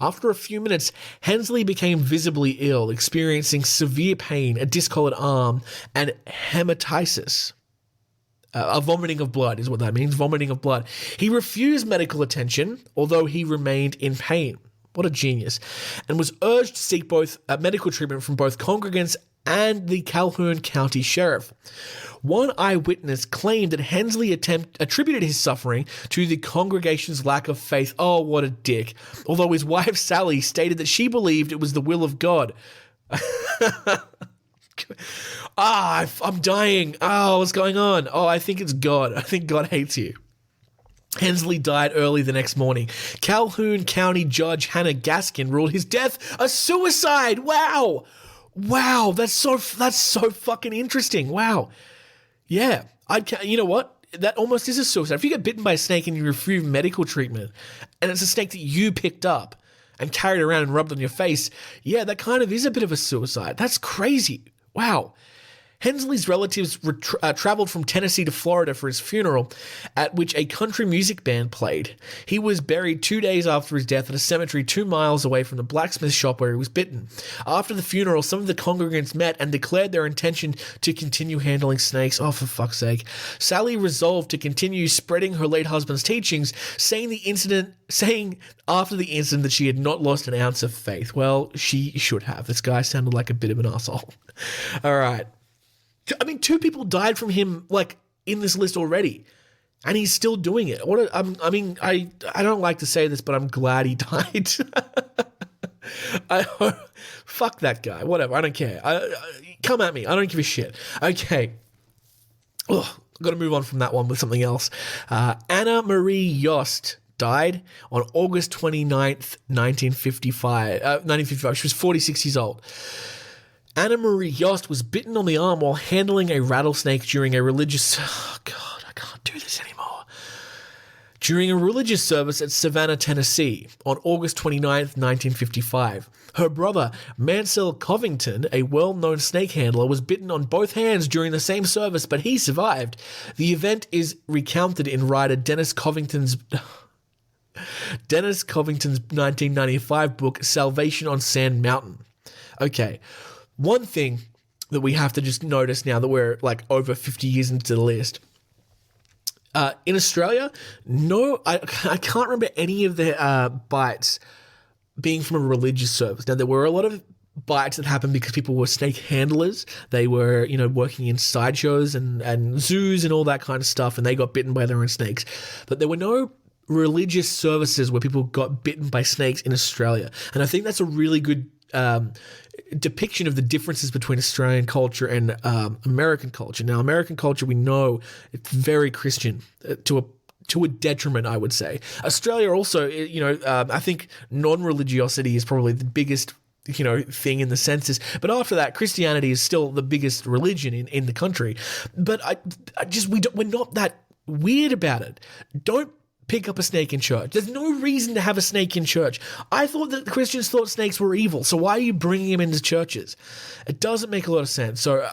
After a few minutes, Hensley became visibly ill, experiencing severe pain, a discolored arm, and hematitis. A vomiting of blood is what that means, vomiting of blood. He refused medical attention, although he remained in pain. What a genius. And was urged to seek both medical treatment from both congregants and the Calhoun County Sheriff. One eyewitness claimed that Hensley attributed his suffering to the congregation's lack of faith. Oh, what a dick. Although his wife Sally stated that she believed it was the will of God. I'm dying. Oh, what's going on? Oh, I think it's God. I think God hates you. Hensley died early the next morning. Calhoun County Judge Hannah Gaskin ruled his death a suicide. Wow. That's so fucking interesting. Wow. Yeah. You know what? That almost is a suicide. If you get bitten by a snake and you refuse medical treatment, and it's a snake that you picked up and carried around and rubbed on your face, yeah, that kind of is a bit of a suicide. That's crazy. Wow. Hensley's relatives traveled from Tennessee to Florida for his funeral, at which a country music band played. He was buried 2 days after his death at a cemetery 2 miles away from the blacksmith shop where he was bitten. After the funeral, some of the congregants met and declared their intention to continue handling snakes. Oh, for fuck's sake. Sally resolved to continue spreading her late husband's teachings, saying after the incident that she had not lost an ounce of faith. Well, she should have. This guy sounded like a bit of an asshole. All right. I mean, 2 people died from him, like, in this list already, and he's still doing it. I don't like to say this, but I'm glad he died. Fuck that guy. Whatever. I don't care. Come at me. I don't give a shit. Okay. Ugh, I've got to move on from that one with something else. Anna Marie Yost died on August 29th, 1955. She was 46 years old. Anna Marie Yost was bitten on the arm while handling a rattlesnake during a religious... Oh, God, I can't do this anymore. During a religious service at Savannah, Tennessee, on August 29th, 1955. Her brother, Mansell Covington, a well-known snake handler, was bitten on both hands during the same service, but he survived. The event is recounted in writer Dennis Covington's 1995 book, Salvation on Sand Mountain. Okay. One thing that we have to just notice now that we're like over 50 years into the list. In Australia, I can't remember any of the bites being from a religious service. Now, there were a lot of bites that happened because people were snake handlers. They were, working in sideshows and zoos and all that kind of stuff, and they got bitten by their own snakes. But there were no religious services where people got bitten by snakes in Australia. And I think that's a really good depiction of the differences between Australian culture and American culture. Now, American culture, we know it's very Christian to a detriment, I would say. Australia also, I think non-religiosity is probably the biggest thing in the census. But after that, Christianity is still the biggest religion in the country. But we're not that weird about it. Don't pick up a snake in church. There's no reason to have a snake in church. I thought that Christians thought snakes were evil, so why are you bringing them into churches? It doesn't make a lot of sense. So,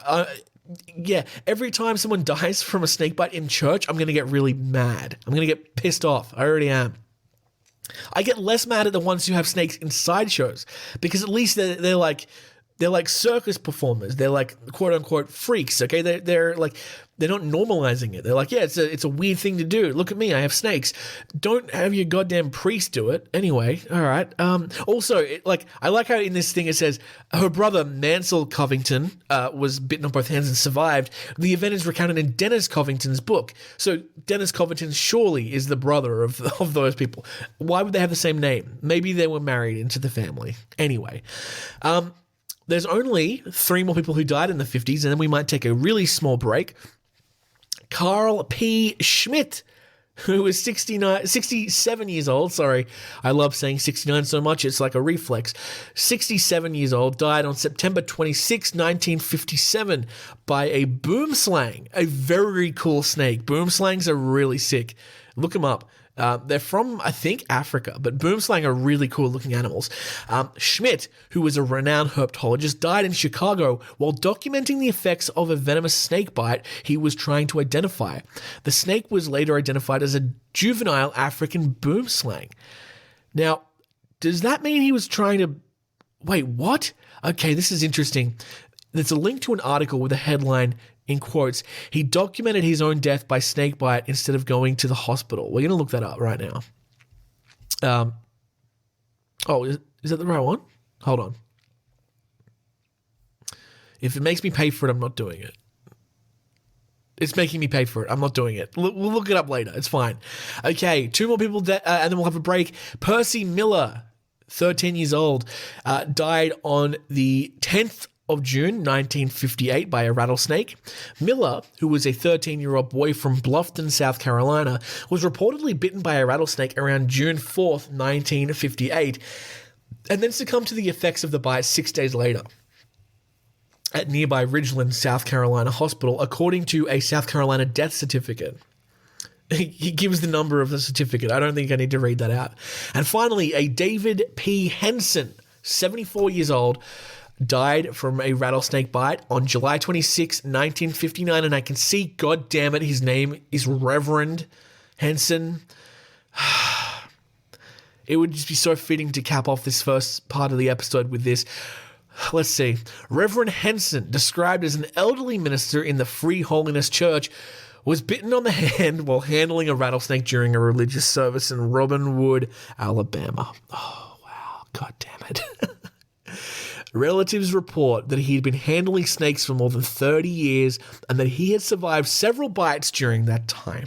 yeah, every time someone dies from a snake bite in church, I'm going to get really mad. I'm going to get pissed off. I already am. I get less mad at the ones who have snakes inside shows because at least they're like circus performers. They're like quote unquote freaks. Okay, they're not normalizing it. They're like, yeah, it's a weird thing to do. Look at me, I have snakes. Don't have your goddamn priest do it. Anyway, all right. Also, I like how in this thing it says her brother Mansell Covington was bitten on both hands and survived. The event is recounted in Dennis Covington's book. So Dennis Covington surely is the brother of those people. Why would they have the same name? Maybe they were married into the family. Anyway, there's only 3 more people who died in the 50s, and then we might take a really small break. Carl P. Schmidt, who was 67 years old. Sorry, I love saying 69 so much, it's like a reflex. 67 years old, died on September 26, 1957 by a boomslang, a very cool snake. Boomslangs are really sick. Look them up. They're from, I think, Africa, but boomslang are really cool looking animals. Schmidt, who was a renowned herpetologist, died in Chicago while documenting the effects of a venomous snake bite he was trying to identify. The snake was later identified as a juvenile African boomslang. Now, does that mean he was trying to... Wait, what? Okay, this is interesting. There's a link to an article with a headline, in quotes, he documented his own death by snake bite instead of going to the hospital. We're going to look that up right now. Is that the right one? Hold on. If it makes me pay for it, I'm not doing it. It's making me pay for it. I'm not doing it. We'll look it up later. It's fine. Okay, 2 more people, and then we'll have a break. Percy Miller, 13 years old, died on the 10th of June 1958 by a rattlesnake. Miller, who was a 13-year-old boy from Bluffton, South Carolina, was reportedly bitten by a rattlesnake around June 4th, 1958, and then succumbed to the effects of the bite 6 days later at nearby Ridgeland, South Carolina hospital, according to a South Carolina death certificate. He gives the number of the certificate. I don't think I need to read that out. And finally, a David P. Henson, 74 years old, died from a rattlesnake bite on July 26, 1959, and I can see, god damn it, his name is Reverend Henson. It would just be so fitting to cap off this first part of the episode with this. Let's see. Reverend Henson, described as an elderly minister in the Free Holiness Church, was bitten on the hand while handling a rattlesnake during a religious service in Robin Wood, Alabama. Oh, wow. God damn it. Relatives report that he had been handling snakes for more than 30 years and that he had survived several bites during that time.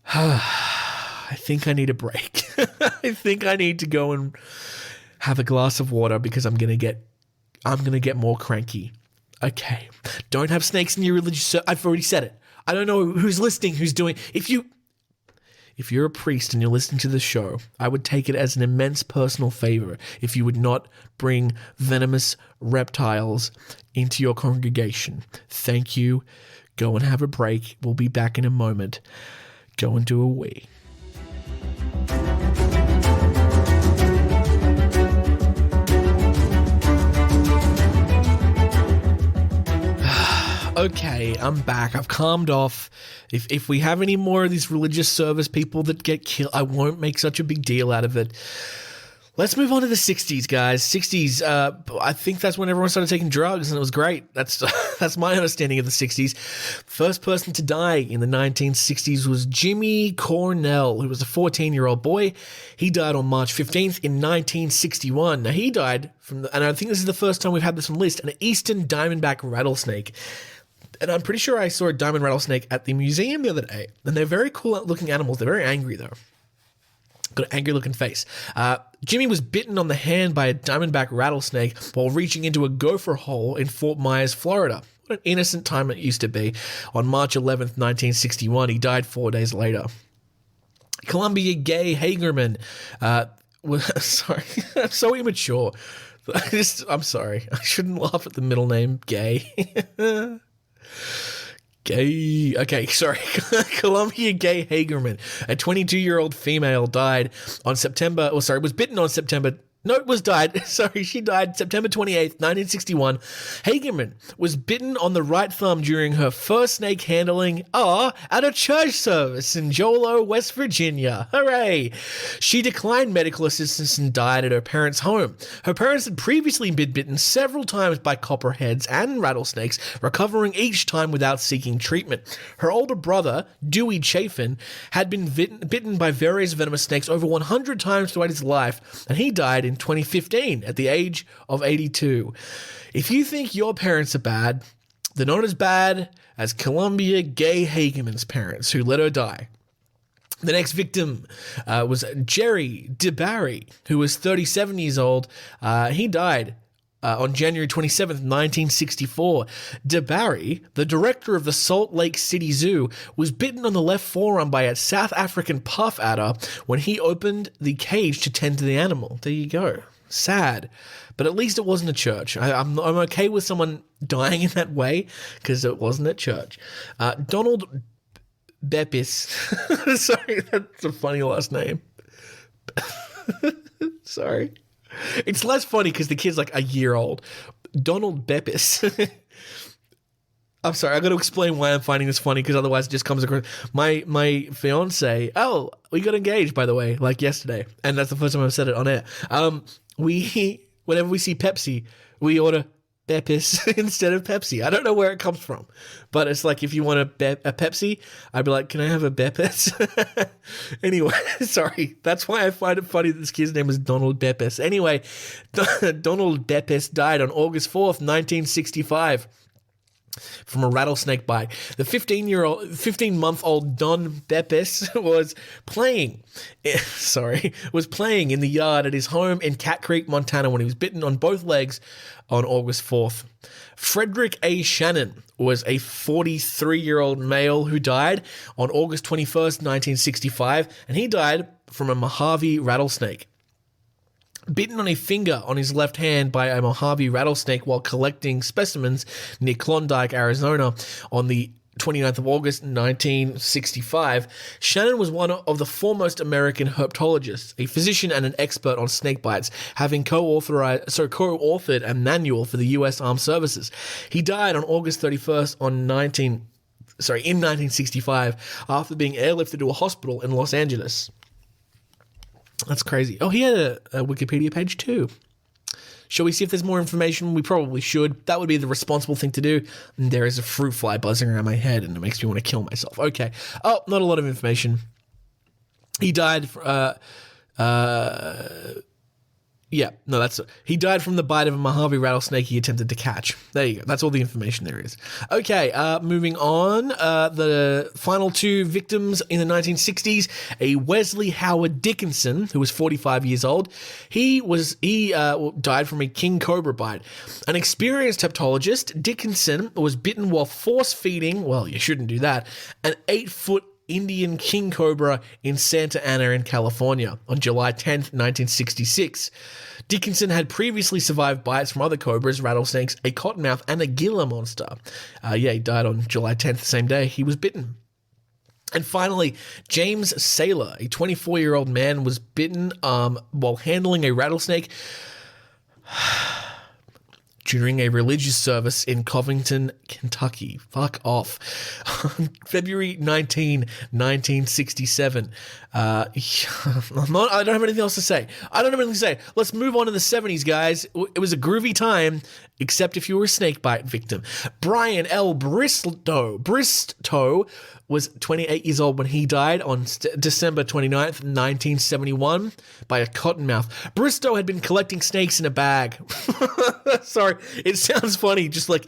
I think I need a break. I think I need to go and have a glass of water because I'm gonna get more cranky. Okay, don't have snakes in your religious. I've already said it. I don't know who's listening, who's doing. If you're a priest and you're listening to the show, I would take it as an immense personal favor if you would not bring venomous reptiles into your congregation. Thank you. Go and have a break. We'll be back in a moment. Go and do a wee. Okay, I'm back. I've calmed off. If we have any more of these religious service people that get killed, I won't make such a big deal out of it. Let's move on to the 60s, guys. 60s, I think that's when everyone started taking drugs, and it was great. That's my understanding of the 60s. First person to die in the 1960s was Jimmy Cornell, who was a 14-year-old boy. He died on March 15th in 1961. Now, he died from, and I think this is the first time we've had this on the list, an eastern diamondback rattlesnake. And I'm pretty sure I saw a diamond rattlesnake at the museum the other day. And they're very cool looking animals. They're very angry, though. Got an angry looking face. Jimmy was bitten on the hand by a diamondback rattlesnake while reaching into a gopher hole in Fort Myers, Florida. What an innocent time it used to be. On March 11th, 1961, he died 4 days later. Columbia Gay Hagerman sorry, I'm so immature. I'm sorry. I shouldn't laugh at the middle name, Gay. Gay. Okay, sorry. Columbia Gay Hagerman, a 22-year-old female, died on September. Was bitten on September. No, it was died. Sorry, she died September 28th, 1961. Hagerman was bitten on the right thumb during her first snake handling at a church service in Jolo, West Virginia. Hooray! She declined medical assistance and died at her parents' home. Her parents had previously been bitten several times by copperheads and rattlesnakes, recovering each time without seeking treatment. Her older brother, Dewey Chafin, had been bitten by various venomous snakes over 100 times throughout his life, and he died in 2015 at the age of 82. If you think your parents are bad, they're not as bad as Columbia Gay Hagerman's parents, who let her die. The next victim was Jerry DeBarry, who was 37 years old. He died on January 27th, 1964. DeBarry, the director of the Salt Lake City Zoo, was bitten on the left forearm by a South African puff adder when he opened the cage to tend to the animal. There you go. Sad. But at least it wasn't a church. I'm okay with someone dying in that way because it wasn't at church. Donald Beppis. Sorry, that's a funny last name. Sorry. It's less funny because the kid's like a year old. Donald Beppis. I'm sorry, I got to explain why I'm finding this funny because otherwise it just comes across. My fiance. Oh, we got engaged, by the way, like yesterday, and that's the first time I've said it on air. Whenever we see Pepsi, we order Beppis instead of Pepsi. I don't know where it comes from, but it's like if you want a Pepsi, I'd be like, can I have a Beppis? Anyway, sorry. That's why I find it funny that this kid's name is Donald Beppis. Anyway, Donald Beppis died on August 4th, 1965. From a rattlesnake bite. The 15-month-old Don Beppis was playing in the yard at his home in Cat Creek, Montana, when he was bitten on both legs on August 4th. Frederick A. Shannon was a 43-year-old male who died on August 21st, 1965, and he died from a Mojave rattlesnake. Bitten on a finger on his left hand by a Mojave rattlesnake while collecting specimens near Klondike, Arizona on the 29th of August, 1965, Shannon was one of the foremost American herpetologists, a physician and an expert on snake bites, having co-authored a manual for the U.S. Armed Services. He died on August 31st in 1965 after being airlifted to a hospital in Los Angeles. That's crazy. Oh, he had a Wikipedia page too. Shall we see if there's more information? We probably should. That would be the responsible thing to do. And there is a fruit fly buzzing around my head and it makes me want to kill myself. Okay. Oh, not a lot of information. He died... he died from the bite of a Mojave rattlesnake he attempted to catch. There you go. That's all the information there is. Okay, moving on. The final two victims in the 1960s, a Wesley Howard Dickinson, who was 45 years old. He died from a king cobra bite. An experienced hepatologist, Dickinson was bitten while force feeding, well, you shouldn't do that, an 8-foot Indian king cobra in Santa Ana in California on July 10th, 1966. Dickinson had previously survived bites from other cobras, rattlesnakes, a cottonmouth, and a Gila monster. He died on July 10th, the same day he was bitten. And finally, James Saylor, a 24-year-old man, was bitten while handling a rattlesnake during a religious service in Covington, Kentucky. Fuck off. On February 19, 1967. I don't have anything else to say. Let's move on to the 70s, guys. It was a groovy time, except if you were a snakebite victim. Brian L. Bristow was 28 years old when he died on December 29th, 1971 by a cottonmouth. Bristow had been collecting snakes in a bag. Sorry, it sounds funny, just like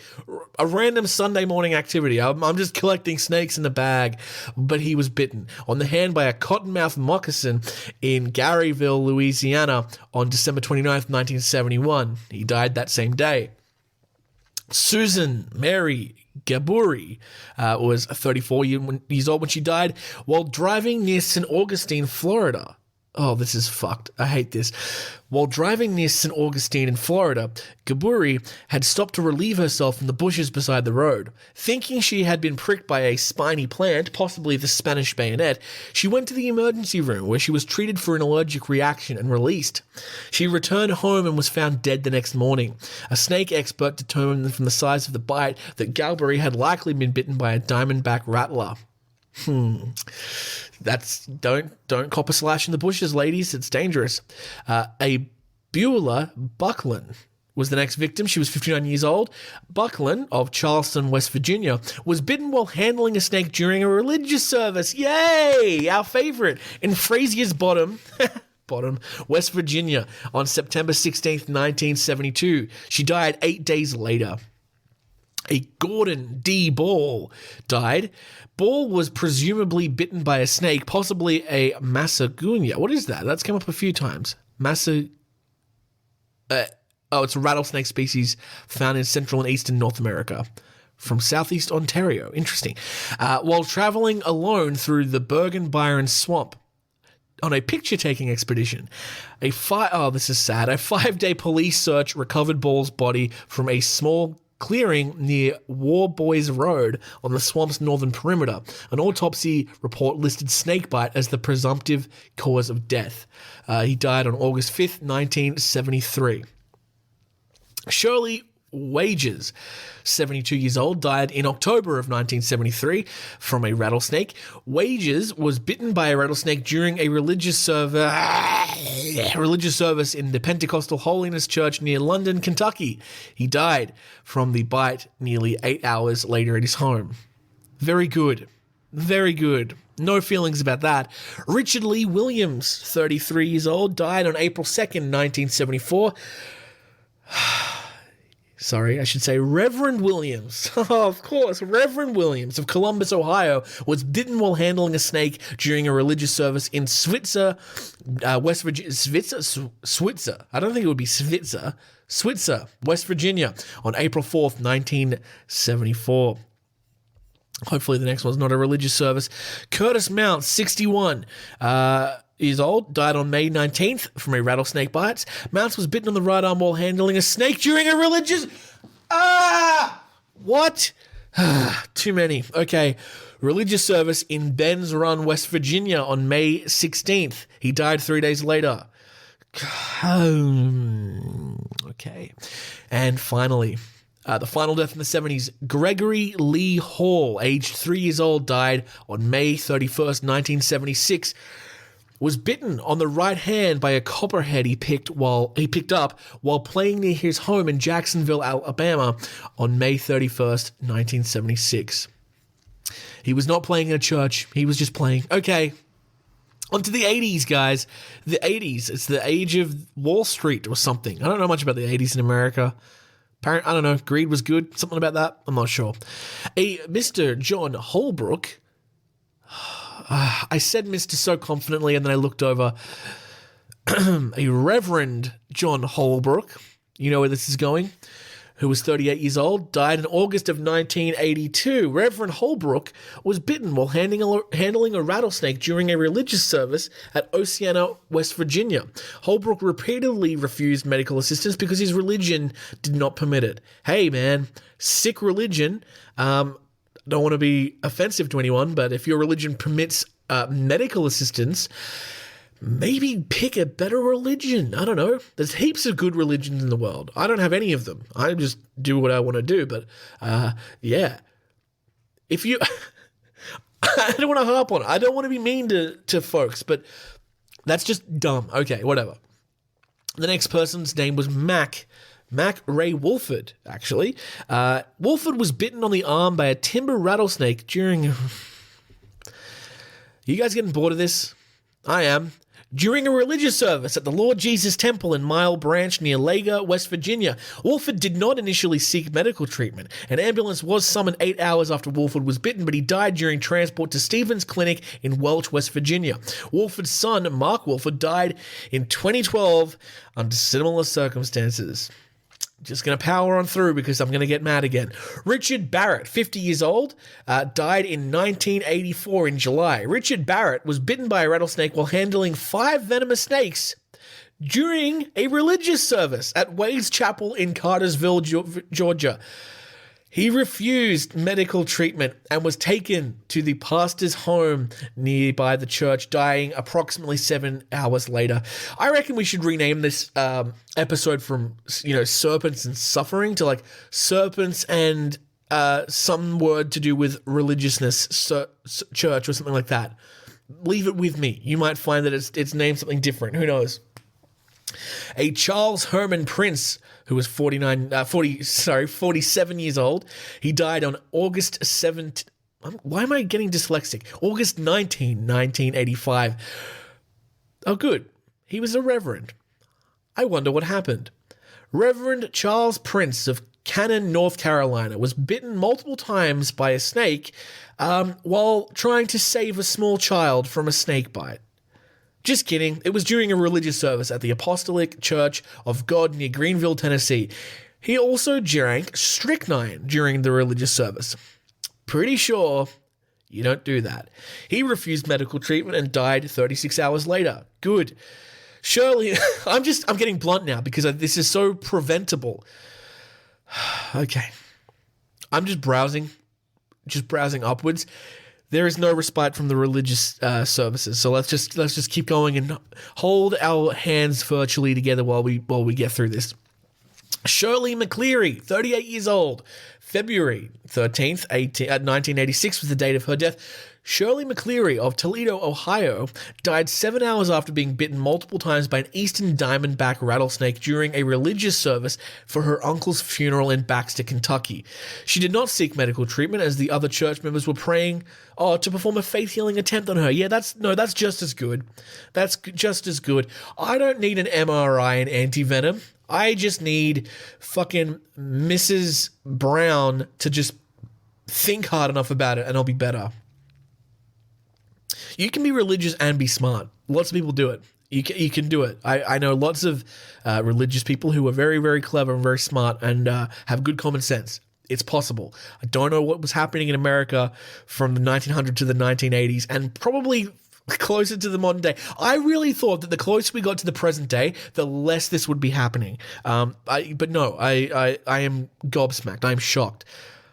a random Sunday morning activity. I'm just collecting snakes in a bag, but he was bitten on the hand by a cottonmouth moccasin in Garyville, Louisiana on December 29th, 1971. He died that same day. Susan Mary Gaburi was 34 years old when she died while driving near St. Augustine, Florida. Oh, this is fucked. I hate this. While driving near St. Augustine in Florida, Gaburi had stopped to relieve herself in the bushes beside the road. Thinking she had been pricked by a spiny plant, possibly the Spanish bayonet, she went to the emergency room where she was treated for an allergic reaction and released. She returned home and was found dead the next morning. A snake expert determined from the size of the bite that Galbury had likely been bitten by a diamondback rattler. That's don't cop a slash in the bushes, ladies. It's dangerous. A Beulah Buckland was the next victim. She was 59 years old. Buckland of Charleston, West Virginia, was bitten while handling a snake during a religious service. Yay! Our favorite in Frazier's Bottom, West Virginia, on September 16th, 1972. She died 8 days later. A Gordon D. Ball died. Ball was presumably bitten by a snake, possibly a Massagunya. What is that? That's come up a few times. It's a rattlesnake species found in central and eastern North America from southeast Ontario. Interesting. While traveling alone through the Bergen-Byron swamp on a picture-taking expedition, this is sad. A 5-day police search recovered Ball's body from a small clearing near War Boys Road on the swamp's northern perimeter. An autopsy report listed snakebite as the presumptive cause of death. He died on August 5th, 1973. Shirley Wages, 72 years old, died in October of 1973 from a rattlesnake. Wages was bitten by a rattlesnake during a religious service in the Pentecostal Holiness Church near London, Kentucky. He died from the bite nearly 8 hours later at his home. Very good. Very good. No feelings about that. Richard Lee Williams, 33 years old, died on April 2nd, 1974. Sorry, I should say Reverend Williams. Oh, of course, Reverend Williams of Columbus, Ohio, was bitten while handling a snake during a religious service in Switzer, West Virginia. Switzer. I don't think it would be Switzer. Switzer, West Virginia, on April 4th, 1974. Hopefully the next one's not a religious service. Curtis Mount, 61. Years old, died on May 19th from a rattlesnake bite. Mounts was bitten on the right arm while handling a snake during a religious... What? Too many. Okay. Religious service in Ben's Run, West Virginia on May 16th. He died 3 days later. Okay. And finally, the final death in the 70s, Gregory Lee Hall, aged 3 years old, died on May 31st, 1976. Was bitten on the right hand by a copperhead he picked up while playing near his home in Jacksonville, Alabama on May 31st, 1976. He was not playing in a church. He was just playing. Okay. On to the 80s, guys. The 80s. It's the age of Wall Street or something. I don't know much about the 80s in America. I don't know. Greed was good. Something about that. I'm not sure. A Mr. John Holbrook... I said Mr. so confidently, and then I looked over. A Reverend John Holbrook, you know where this is going, who was 38 years old, died in August of 1982. Reverend Holbrook was bitten while handling a rattlesnake during a religious service at Oceana, West Virginia. Holbrook repeatedly refused medical assistance because his religion did not permit it. Hey, man, sick religion. Don't want to be offensive to anyone, but if your religion permits medical assistance, maybe pick a better religion. I don't know. There's heaps of good religions in the world. I don't have any of them. I just do what I want to do. But yeah, if you, I don't want to harp on it. I don't want to be mean to folks, but that's just dumb. Okay, whatever. The next person's name was Mac Ray Wolford, actually. Wolford was bitten on the arm by a timber rattlesnake during... You guys getting bored of this? I am. During a religious service at the Lord Jesus Temple in Mile Branch near Laga, West Virginia. Wolford did not initially seek medical treatment. An ambulance was summoned 8 hours after Wolford was bitten, but he died during transport to Stevens Clinic in Welch, West Virginia. Wolford's son, Mark Wolford, died in 2012 under similar circumstances. Just going to power on through because I'm going to get mad again. Richard Barrett, 50 years old, died in 1984 in July. Richard Barrett was bitten by a rattlesnake while handling 5 venomous snakes during a religious service at Wade's Chapel in Cartersville, Georgia. He refused medical treatment and was taken to the pastor's home nearby the church, dying approximately 7 hours later. I reckon we should rename this episode from, serpents and suffering to like serpents and some word to do with religiousness, church or something like that. Leave it with me. You might find that it's named something different. Who knows? A Charles Herman Prince, who was 47 years old. He died on August 7th. Why am I getting dyslexic? August 1985. Oh, good. He was a reverend. I wonder what happened. Reverend Charles Prince of Cannon, North Carolina, was bitten multiple times by a snake while trying to save a small child from a snake bite. Just kidding. It was during a religious service at the Apostolic Church of God near Greenville, Tennessee. He also drank strychnine during the religious service. Pretty sure you don't do that. He refused medical treatment and died 36 hours later. Good. Shirley, I'm getting blunt now because this is so preventable. Okay. I'm just browsing upwards. There is no respite from the religious services, so let's just keep going and hold our hands virtually together while we get through this. Shirley McCleary, 38 years old, February 13th, 1986 was the date of her death. Shirley McCleary of Toledo, Ohio, died 7 hours after being bitten multiple times by an eastern diamondback rattlesnake during a religious service for her uncle's funeral in Baxter, Kentucky. She did not seek medical treatment as the other church members were praying to perform a faith-healing attempt on her. Yeah, that's just as good. That's just as good. I don't need an MRI and anti-venom. I just need fucking Mrs. Brown to just think hard enough about it and I'll be better. You can be religious and be smart. Lots of people do it. You can do it. I know lots of religious people who are very, very clever and very smart and have good common sense. It's possible. I don't know what was happening in America from the 1900s to the 1980s and probably closer to the modern day. I really thought that the closer we got to the present day, the less this would be happening. But no, I am gobsmacked. I am shocked.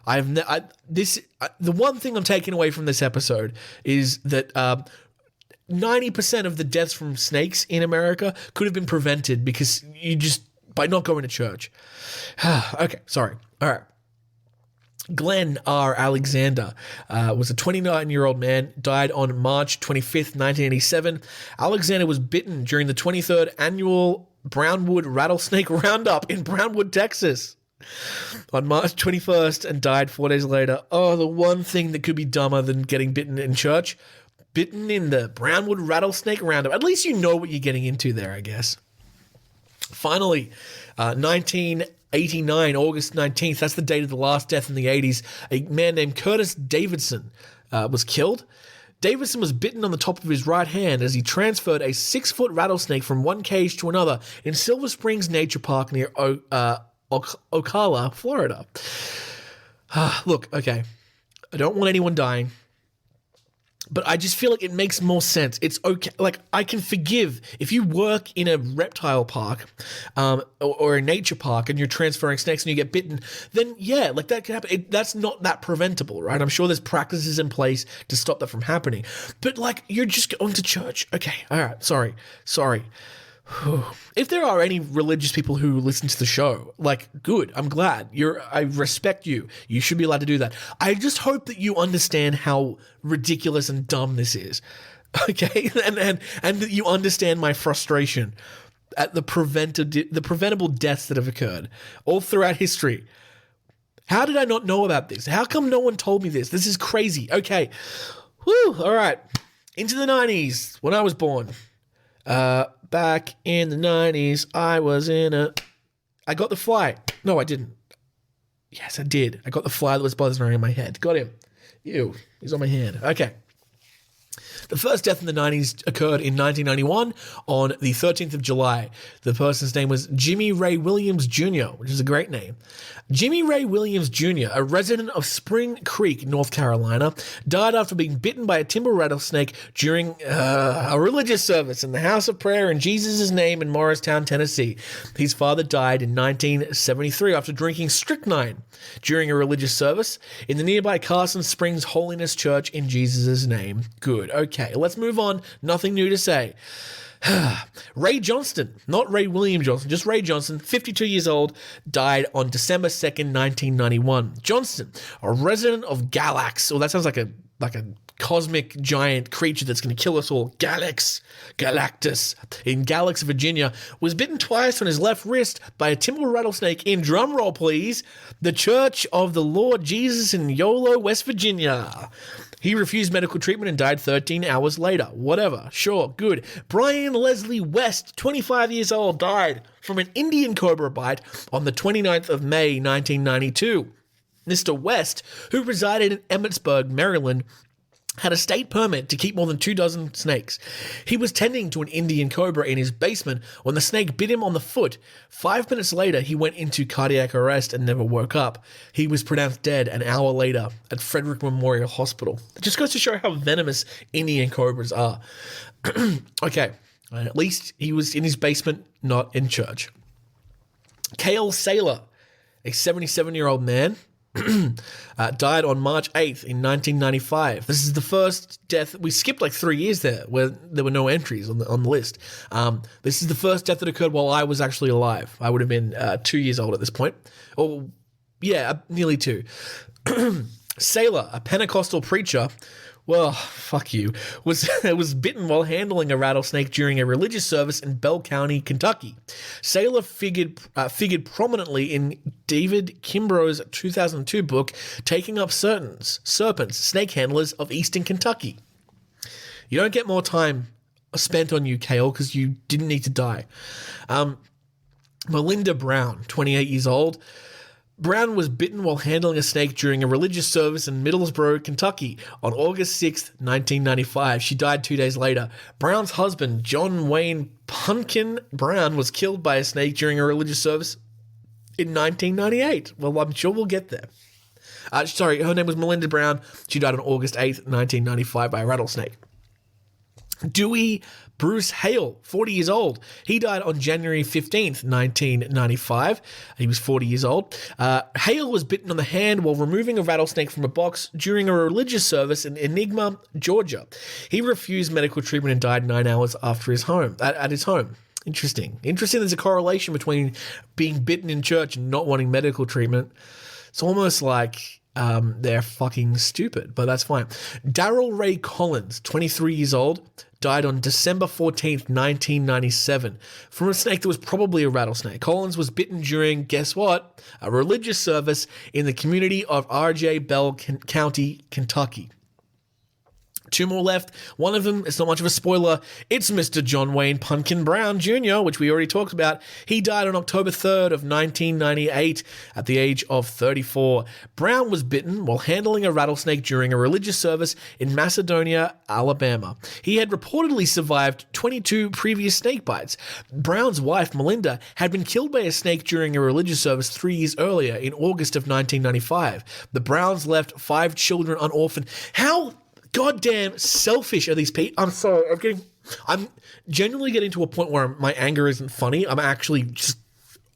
The one thing I'm taking away from this episode is that 90% of the deaths from snakes in America could have been prevented because by not going to church. Okay, sorry. All right. Glenn R. Alexander was a 29-year-old man, died on March 25th, 1987. Alexander was bitten during the 23rd annual Brownwood Rattlesnake Roundup in Brownwood, Texas, on March 21st and died 4 days later. Oh, the one thing that could be dumber than getting bitten in church. Bitten in the Brownwood Rattlesnake Roundup. At least you know what you're getting into there, I guess. Finally, 1989, August 19th, that's the date of the last death in the 80s. A man named Curtis Davidson was killed. Davidson was bitten on the top of his right hand as he transferred a 6-foot rattlesnake from one cage to another in Silver Springs Nature Park near Ocala, Florida. Look, okay, I don't want anyone dying, but I just feel like it makes more sense. It's okay. Like, I can forgive if you work in a reptile park or a nature park and you're transferring snakes and you get bitten, then yeah, like that could happen. That's not that preventable, right? I'm sure there's practices in place to stop that from happening. But like, you're just going to church. Okay, all right, sorry. If there are any religious people who listen to the show, like, good, I'm glad. I respect you. You should be allowed to do that. I just hope that you understand how ridiculous and dumb this is, okay? And that you understand my frustration at the preventable deaths that have occurred all throughout history. How did I not know about this? How come no one told me this? This is crazy. Okay. Whew, all right. Into the 90s, when I was born. Back in the 90s, I got the fly. No, I didn't. Yes, I did. I got the fly that was buzzing around in my head. Got him. Ew, he's on my hand. Okay. The first death in the 90s occurred in 1991 on the 13th of July. The person's name was Jimmy Ray Williams Jr., which is a great name. Jimmy Ray Williams Jr., a resident of Spring Creek, North Carolina, died after being bitten by a timber rattlesnake during a religious service in the House of Prayer in Jesus' name in Morristown, Tennessee. His father died in 1973 after drinking strychnine during a religious service in the nearby Carson Springs Holiness Church in Jesus' name. Good. Okay, let's move on. Nothing new to say. Ray Johnston, not Ray William Johnston, just Ray Johnston, 52 years old, died on December 2nd, 1991. Johnston, a resident of Galax, that sounds like a cosmic giant creature that's going to kill us all. Galactus, in Galax, Virginia, was bitten twice on his left wrist by a timber rattlesnake in, drumroll please, the Church of the Lord Jesus in Yolo, West Virginia. He refused medical treatment and died 13 hours later. Whatever. Sure. Good. Brian Leslie West, 25 years old, died from an Indian cobra bite on the 29th of May, 1992. Mr. West, who resided in Emmitsburg, Maryland, had a state permit to keep more than 24 snakes. He was tending to an Indian cobra in his basement when the snake bit him on the foot. 5 minutes later, he went into cardiac arrest and never woke up. He was pronounced dead an hour later at Frederick Memorial Hospital. It just goes to show how venomous Indian cobras are. Okay, at least he was in his basement, not in church. Cale Saylor, a 77-year-old man, died on March 8th in 1995. This is the first death. We skipped like 3 years there where there were no entries on the list. This is the first death that occurred while I was actually alive. I would have been 2 years old at this point. Oh, yeah, nearly 2. Saylor, a Pentecostal preacher, well, fuck you, was bitten while handling a rattlesnake during a religious service in Bell County, Kentucky. Saylor figured prominently in David Kimbrough's 2002 book, Taking Up Serpents, Snake Handlers of Eastern Kentucky. You don't get more time spent on you, Cale, because you didn't need to die. Melinda Brown, 28 years old. Brown was bitten while handling a snake during a religious service in Middlesbrough, Kentucky on August 6th, 1995. She died 2 days later. Brown's husband, John Wayne Pumpkin Brown, was killed by a snake during a religious service in 1998. Well, I'm sure we'll get there. Her name was Melinda Brown. She died on August 8th, 1995 by a rattlesnake. Dewey Bruce Hale, 40 years old. He died on January 15th, 1995. He was 40 years old. Hale was bitten on the hand while removing a rattlesnake from a box during a religious service in Enigma, Georgia. He refused medical treatment and died 9 hours after his home. At his home. Interesting. There's a correlation between being bitten in church and not wanting medical treatment. It's almost like they're fucking stupid, but that's fine. Daryl Ray Collins, 23 years old, died on December 14th, 1997, from a snake that was probably a rattlesnake. Collins was bitten during, guess what, a religious service in the community of R.J. Bell County, Kentucky. 2 more left. One of them, it's not much of a spoiler, it's Mr. John Wayne Pumpkin Brown Jr., which we already talked about. He died on October 3rd of 1998 at the age of 34. Brown was bitten while handling a rattlesnake during a religious service in Macedonia, Alabama. He had reportedly survived 22 previous snake bites. Brown's wife, Melinda, had been killed by a snake during a religious service 3 years earlier in August of 1995. The Browns left 5 children unorphaned. How goddamn selfish are these people? I'm sorry. I'm genuinely getting to a point where my anger isn't funny. I'm actually just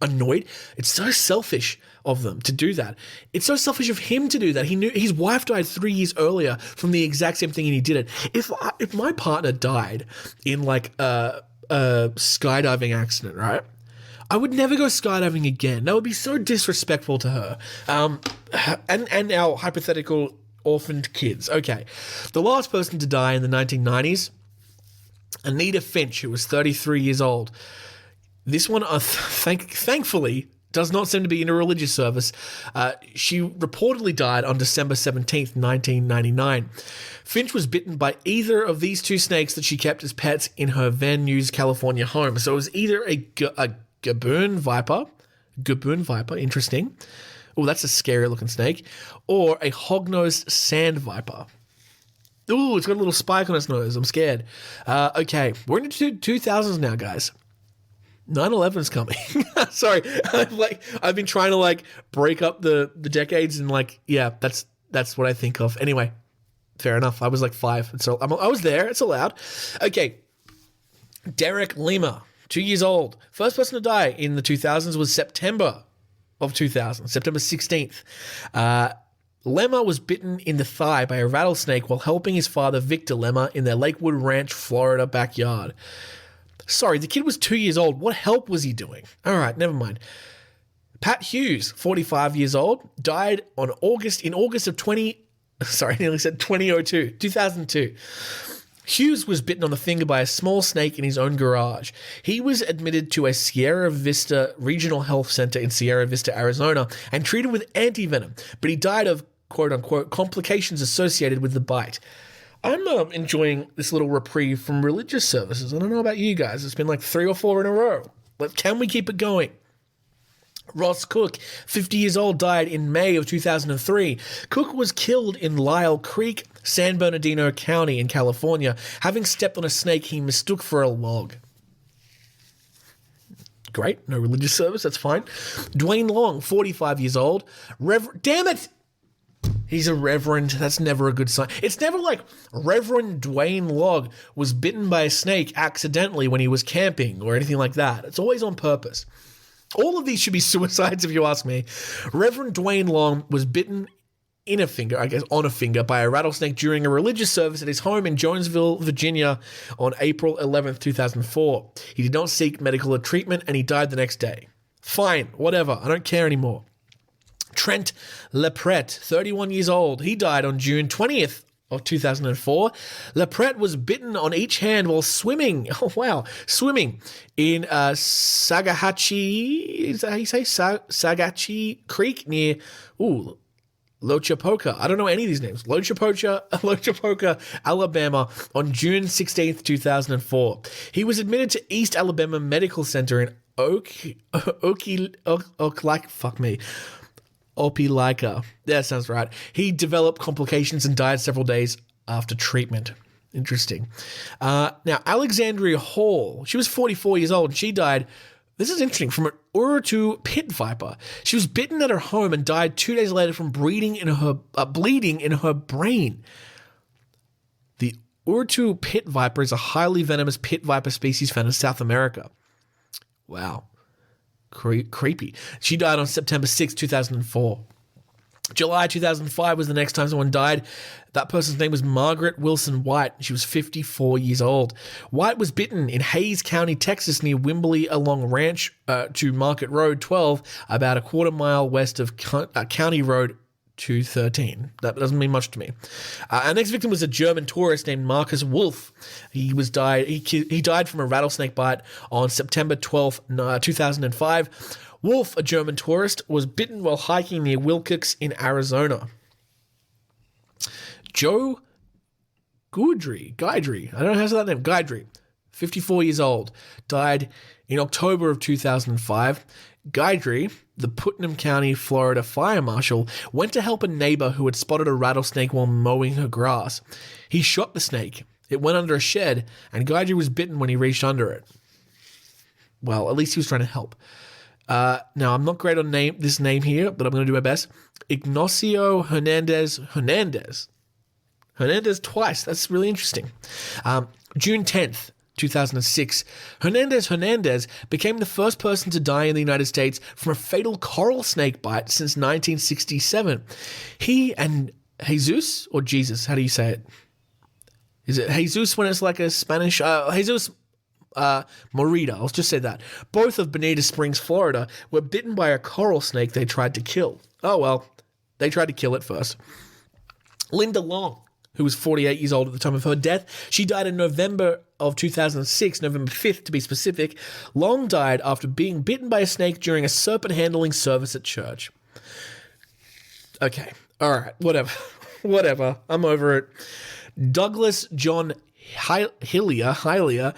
annoyed. It's so selfish of them to do that. It's so selfish of him to do that. He knew his wife died 3 years earlier from the exact same thing, and he did it. If my partner died in like a skydiving accident, right? I would never go skydiving again. That would be so disrespectful to her. And our hypothetical orphaned kids. Okay. The last person to die in the 1990s, Anita Finch, who was 33 years old. This one, thankfully, does not seem to be in a religious service. She reportedly died on December 17th, 1999. Finch was bitten by either of these 2 snakes that she kept as pets in her Van Nuys, California home. So it was either a gaboon viper, interesting. Oh, that's a scary looking snake. Or a hog-nosed sand viper. Ooh, it's got a little spike on its nose. I'm scared. Okay, we're into 2000s now, guys. 9/11's coming. Sorry, I've been trying to break up the decades and yeah, that's what I think of. Anyway, fair enough. I was 5, so I was there. It's allowed. Okay, Derek Lima, 2 years old. First person to die in the 2000s was September of 2000, September 16th. Lemma was bitten in the thigh by a rattlesnake while helping his father, Victor Lemma, in their Lakewood Ranch, Florida backyard. Sorry, the kid was 2 years old. What help was he doing? All right, never mind. Pat Hughes, 45 years old, died in August of 2002. Hughes was bitten on the finger by a small snake in his own garage. He was admitted to a Sierra Vista Regional Health Center in Sierra Vista, Arizona, and treated with anti-venom, but he died of quote-unquote complications associated with the bite. I'm enjoying this little reprieve from religious services. I don't know about you guys. It's been 3 or 4 in a row. But can we keep it going? Ross Cook, 50 years old, died in May of 2003. Cook was killed in Lyle Creek, San Bernardino County in California, having stepped on a snake he mistook for a log. Great, no religious service, that's fine. Dwayne Long, 45 years old. Damn it! He's a reverend. That's never a good sign. It's never Reverend Dwayne Long was bitten by a snake accidentally when he was camping or anything like that. It's always on purpose. All of these should be suicides if you ask me. Reverend Dwayne Long was bitten on a finger by a rattlesnake during a religious service at his home in Jonesville, Virginia on April 11th, 2004. He did not seek medical treatment and he died the next day. Fine, whatever. I don't care anymore. Trent Lepret, 31 years old. He died on June 20th of 2004. Lepret was bitten on each hand while swimming. Oh, wow. Swimming in Sagahatchee, is that how you say? Sagahatchee Creek near, Lochapoka. I don't know any of these names. Lochapoka, Alabama on June 16th, 2004. He was admitted to East Alabama Medical Center in Opelika. That sounds right. He developed complications and died several days after treatment. Interesting. Now, Alexandria Hall, she was 44 years old and she died, this is interesting, from an Uritu pit viper. She was bitten at her home and died 2 days later from bleeding in her brain. The Uritu pit viper is a highly venomous pit viper species found in South America. Wow. Creepy. She died on September 6, 2004. July 2005 was the next time someone died. That person's name was Margaret Wilson White. She was 54 years old. White was bitten in Hayes County, Texas, near Wimberley along Ranch to Market Road 12, about a quarter mile west of County Road 213. That doesn't mean much to me. Our next victim was a German tourist named Marcus Wolf. He died from a rattlesnake bite on September 12, 2005. Wolf, a German tourist, was bitten while hiking near Wilcox in Arizona. Joe Guidry, I don't know how to say that name, Guidry, 54 years old, died in October of 2005. Guidry, the Putnam County, Florida fire marshal, went to help a neighbor who had spotted a rattlesnake while mowing her grass. He shot the snake. It went under a shed, and Guidry was bitten when he reached under it. Well, at least he was trying to help. Now, I'm not great on this name here, but I'm going to do my best. Ignacio Hernandez twice. That's really interesting. June 10th, 2006, Hernandez became the first person to die in the United States from a fatal coral snake bite since 1967. He and Jesus, or Jesus, how do you say it? Is it Jesus when it's like a Spanish? Jesus Morita, I'll just say that. Both of Bonita Springs, Florida, were bitten by a coral snake they tried to kill. Oh, well, they tried to kill it first. Linda Long, who was 48 years old at the time of her death, she died in November of 2006, November 5th to be specific. Long died after being bitten by a snake during a serpent handling service at church. Okay, all right, whatever, I'm over it. Douglas John Hillier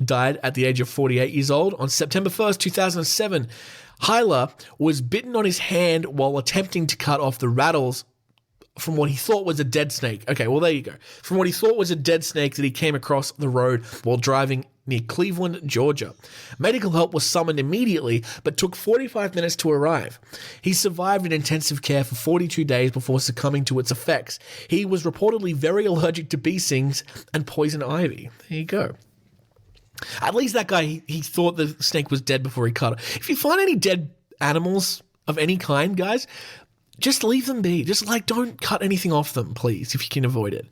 died at the age of 48 years old on September 1st, 2007. Hyler was bitten on his hand while attempting to cut off the rattles from what he thought was a dead snake. Okay, well, there you go. From what he thought was a dead snake that he came across the road while driving near Cleveland, Georgia. Medical help was summoned immediately, but took 45 minutes to arrive. He survived in intensive care for 42 days before succumbing to its effects. He was reportedly very allergic to bee stings and poison ivy. There you go. At least that guy, he thought the snake was dead before he cut it. If you find any dead animals of any kind, guys, just leave them be. Just don't cut anything off them, please, if you can avoid it.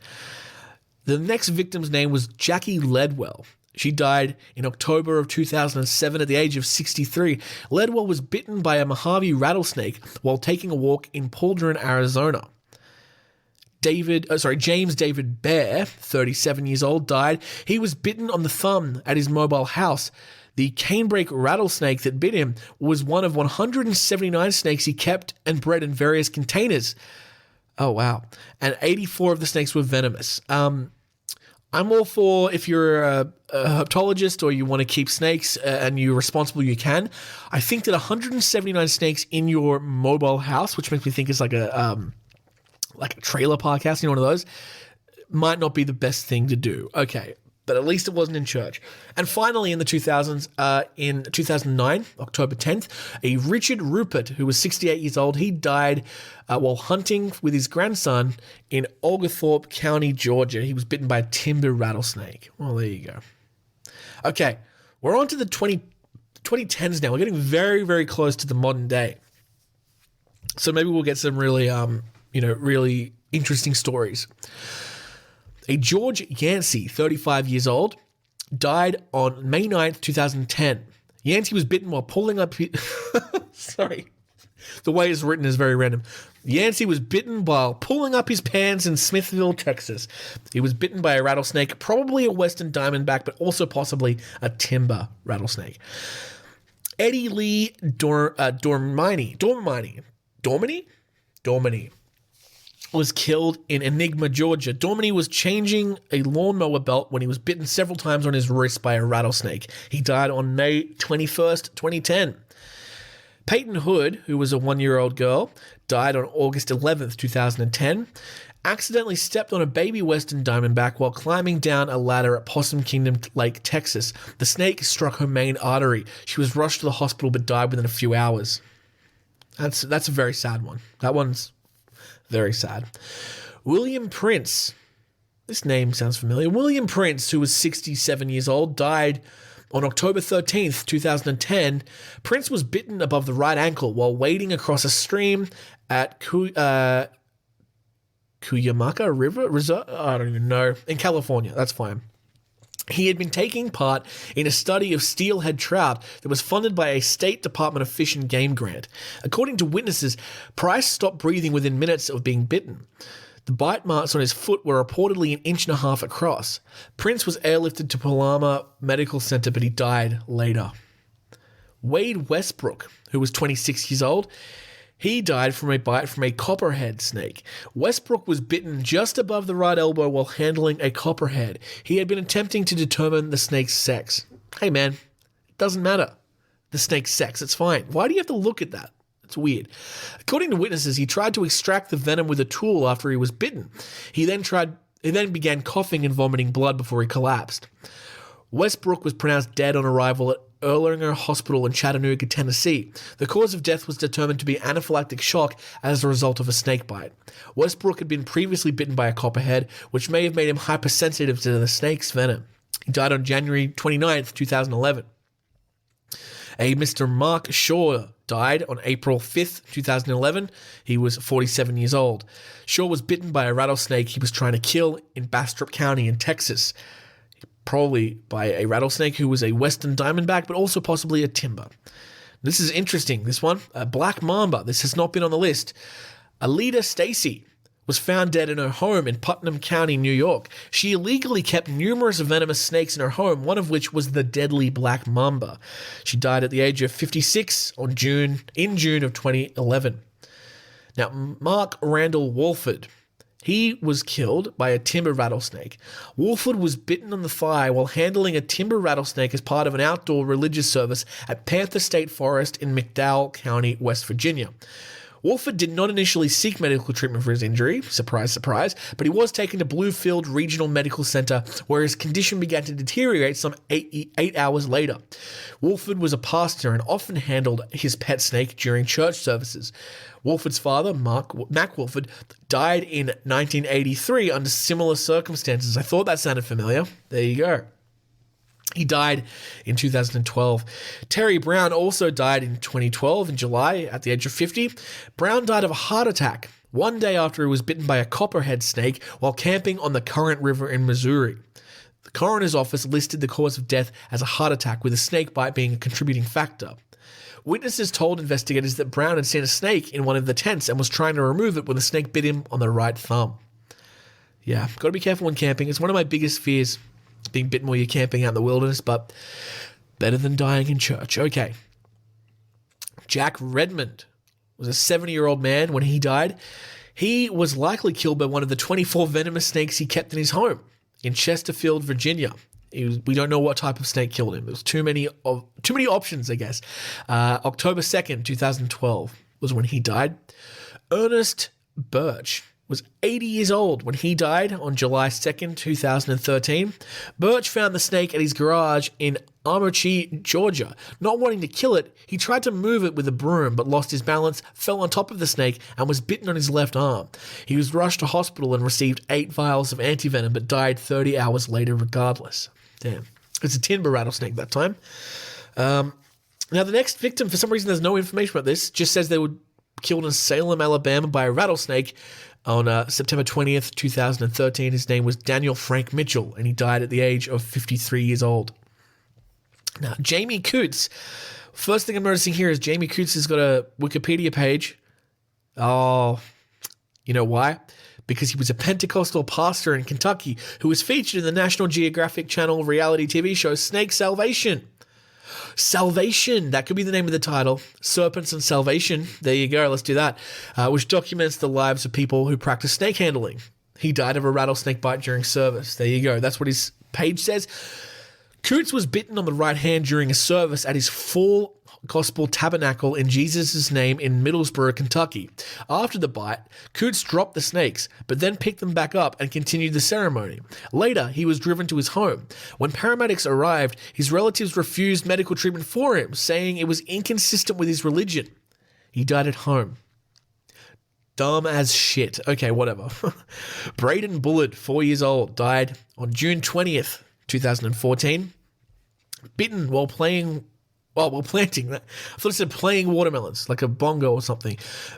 The next victim's name was Jackie Ledwell. She died in October of 2007 at the age of 63. Ledwell was bitten by a Mojave rattlesnake while taking a walk in Pauldron, Arizona. James David Bear, 37 years old, died. He was bitten on the thumb at his mobile house. The canebrake rattlesnake that bit him was one of 179 snakes he kept and bred in various containers. Oh, wow. And 84 of the snakes were venomous. I'm all for, if you're a herpetologist or you want to keep snakes and you're responsible, you can. I think that 179 snakes in your mobile house, which makes me think it's like a trailer park house, one of those, might not be the best thing to do. Okay. But at least it wasn't in church. And finally, in the 2000s, in 2009, October 10th, a Richard Rupert, who was 68 years old, he died while hunting with his grandson in Oglethorpe County, Georgia. He was bitten by a timber rattlesnake. Well, there you go. Okay, we're on to the 2010s now. We're getting very, very close to the modern day. So maybe we'll get some really, really interesting stories. A George Yancey, 35 years old, died on May 9th, 2010. Yancey was bitten while pulling up his... Sorry. The way it's written is very random. Yancey was bitten while pulling up his pants in Smithville, Texas. He was bitten by a rattlesnake, probably a western diamondback, but also possibly a timber rattlesnake. Eddie Lee Dormini was killed in Enigma, Georgia. Dormini was changing a lawnmower belt when he was bitten several times on his wrist by a rattlesnake. He died on May 21st, 2010. Peyton Hood, who was a 1-year-old girl, died on August 11th, 2010. Accidentally stepped on a baby western diamondback while climbing down a ladder at Possum Kingdom Lake, Texas. The snake struck her main artery. She was rushed to the hospital but died within a few hours. That's a very sad one. That one's very sad. William Prince. This name sounds familiar. William Prince, who was 67 years old, died on October 13th, 2010. Prince was bitten above the right ankle while wading across a stream at Cuyamaca River Reserve? I don't even know. In California. That's fine. He had been taking part in a study of steelhead trout that was funded by a State Department of Fish and Game grant. According to witnesses, Price stopped breathing within minutes of being bitten. The bite marks on his foot were reportedly 1.5 inches across. Prince was airlifted to Palama Medical Center, but he died later. Wade Westbrook, who was 26 years old, he died from a bite from a copperhead snake. Westbrook was bitten just above the right elbow while handling a copperhead. He had been attempting to determine the snake's sex. Hey man, it doesn't matter. The snake's sex, it's fine. Why do you have to look at that? It's weird. According to witnesses, he tried to extract the venom with a tool after he was bitten. He then began coughing and vomiting blood before he collapsed. Westbrook was pronounced dead on arrival at Erlanger Hospital in Chattanooga, Tennessee. The cause of death was determined to be anaphylactic shock as a result of a snake bite. Westbrook had been previously bitten by a copperhead, which may have made him hypersensitive to the snake's venom. He died on January 29th, 2011. A Mr. Mark Shaw died on April 5th, 2011. He was 47 years old. Shaw was bitten by a rattlesnake he was trying to kill in Bastrop County in Texas. Probably by a rattlesnake who was a western diamondback, but also possibly a timber. This is interesting, this one. A black mamba. This has not been on the list. Alida Stacy was found dead in her home in Putnam County, New York. She illegally kept numerous venomous snakes in her home, one of which was the deadly black mamba. She died at the age of 56 in June of 2011. Now, Mark Randall Wolford. He was killed by a timber rattlesnake. Wolford was bitten on the thigh while handling a timber rattlesnake as part of an outdoor religious service at Panther State Forest in McDowell County, West Virginia. Wolford did not initially seek medical treatment for his injury, surprise, surprise, but he was taken to Bluefield Regional Medical Center where his condition began to deteriorate some 8 hours later. Wolford was a pastor and often handled his pet snake during church services. Wolford's father, Mac Wolford, died in 1983 under similar circumstances. I thought that sounded familiar. There you go. He died in 2012. Terry Brown also died in 2012 in July at the age of 50. Brown died of a heart attack one day after he was bitten by a copperhead snake while camping on the Current River in Missouri. The coroner's office listed the cause of death as a heart attack, with a snake bite being a contributing factor. Witnesses told investigators that Brown had seen a snake in one of the tents and was trying to remove it when the snake bit him on the right thumb. Yeah, got to be careful when camping. It's one of my biggest fears, being bitten while you're camping out in the wilderness, but better than dying in church. Okay. Jack Redmond was a 70-year-old man when he died. He was likely killed by one of the 24 venomous snakes he kept in his home in Chesterfield, Virginia. We don't know what type of snake killed him. There was too many options, I guess. October 2nd, 2012 was when he died. Ernest Birch was 80 years old when he died on July 2nd, 2013. Birch found the snake at his garage in Armuchee, Georgia. Not wanting to kill it, he tried to move it with a broom but lost his balance, fell on top of the snake, and was bitten on his left arm. He was rushed to hospital and received 8 vials of antivenom but died 30 hours later regardless. Damn. It's a timber rattlesnake that time. Now, the next victim, for some reason there's no information about this, just says they were killed in Salem, Alabama by a rattlesnake on September 20th, 2013. His name was Daniel Frank Mitchell, and he died at the age of 53 years old. Now, Jamie Coots. First thing I'm noticing here is Jamie Coots has got a Wikipedia page. Oh, you know why? Because he was a Pentecostal pastor in Kentucky who was featured in the National Geographic Channel reality TV show Snake Salvation. Salvation, that could be the name of the title. Serpents and Salvation, there you go, let's do that. Which documents the lives of people who practice snake handling. He died of a rattlesnake bite during service. There you go, that's what his page says. Coots was bitten on the right hand during a service at his Full Gospel Tabernacle in Jesus' name in Middlesboro, Kentucky. After the bite, Coots dropped the snakes, but then picked them back up and continued the ceremony. Later, he was driven to his home. When paramedics arrived, his relatives refused medical treatment for him, saying it was inconsistent with his religion. He died at home. Dumb as shit. Okay, whatever. Braden Bullard, 4 years old, died on June 20th, 2014. Bitten while planting. I thought it said playing watermelons, like a bongo or something.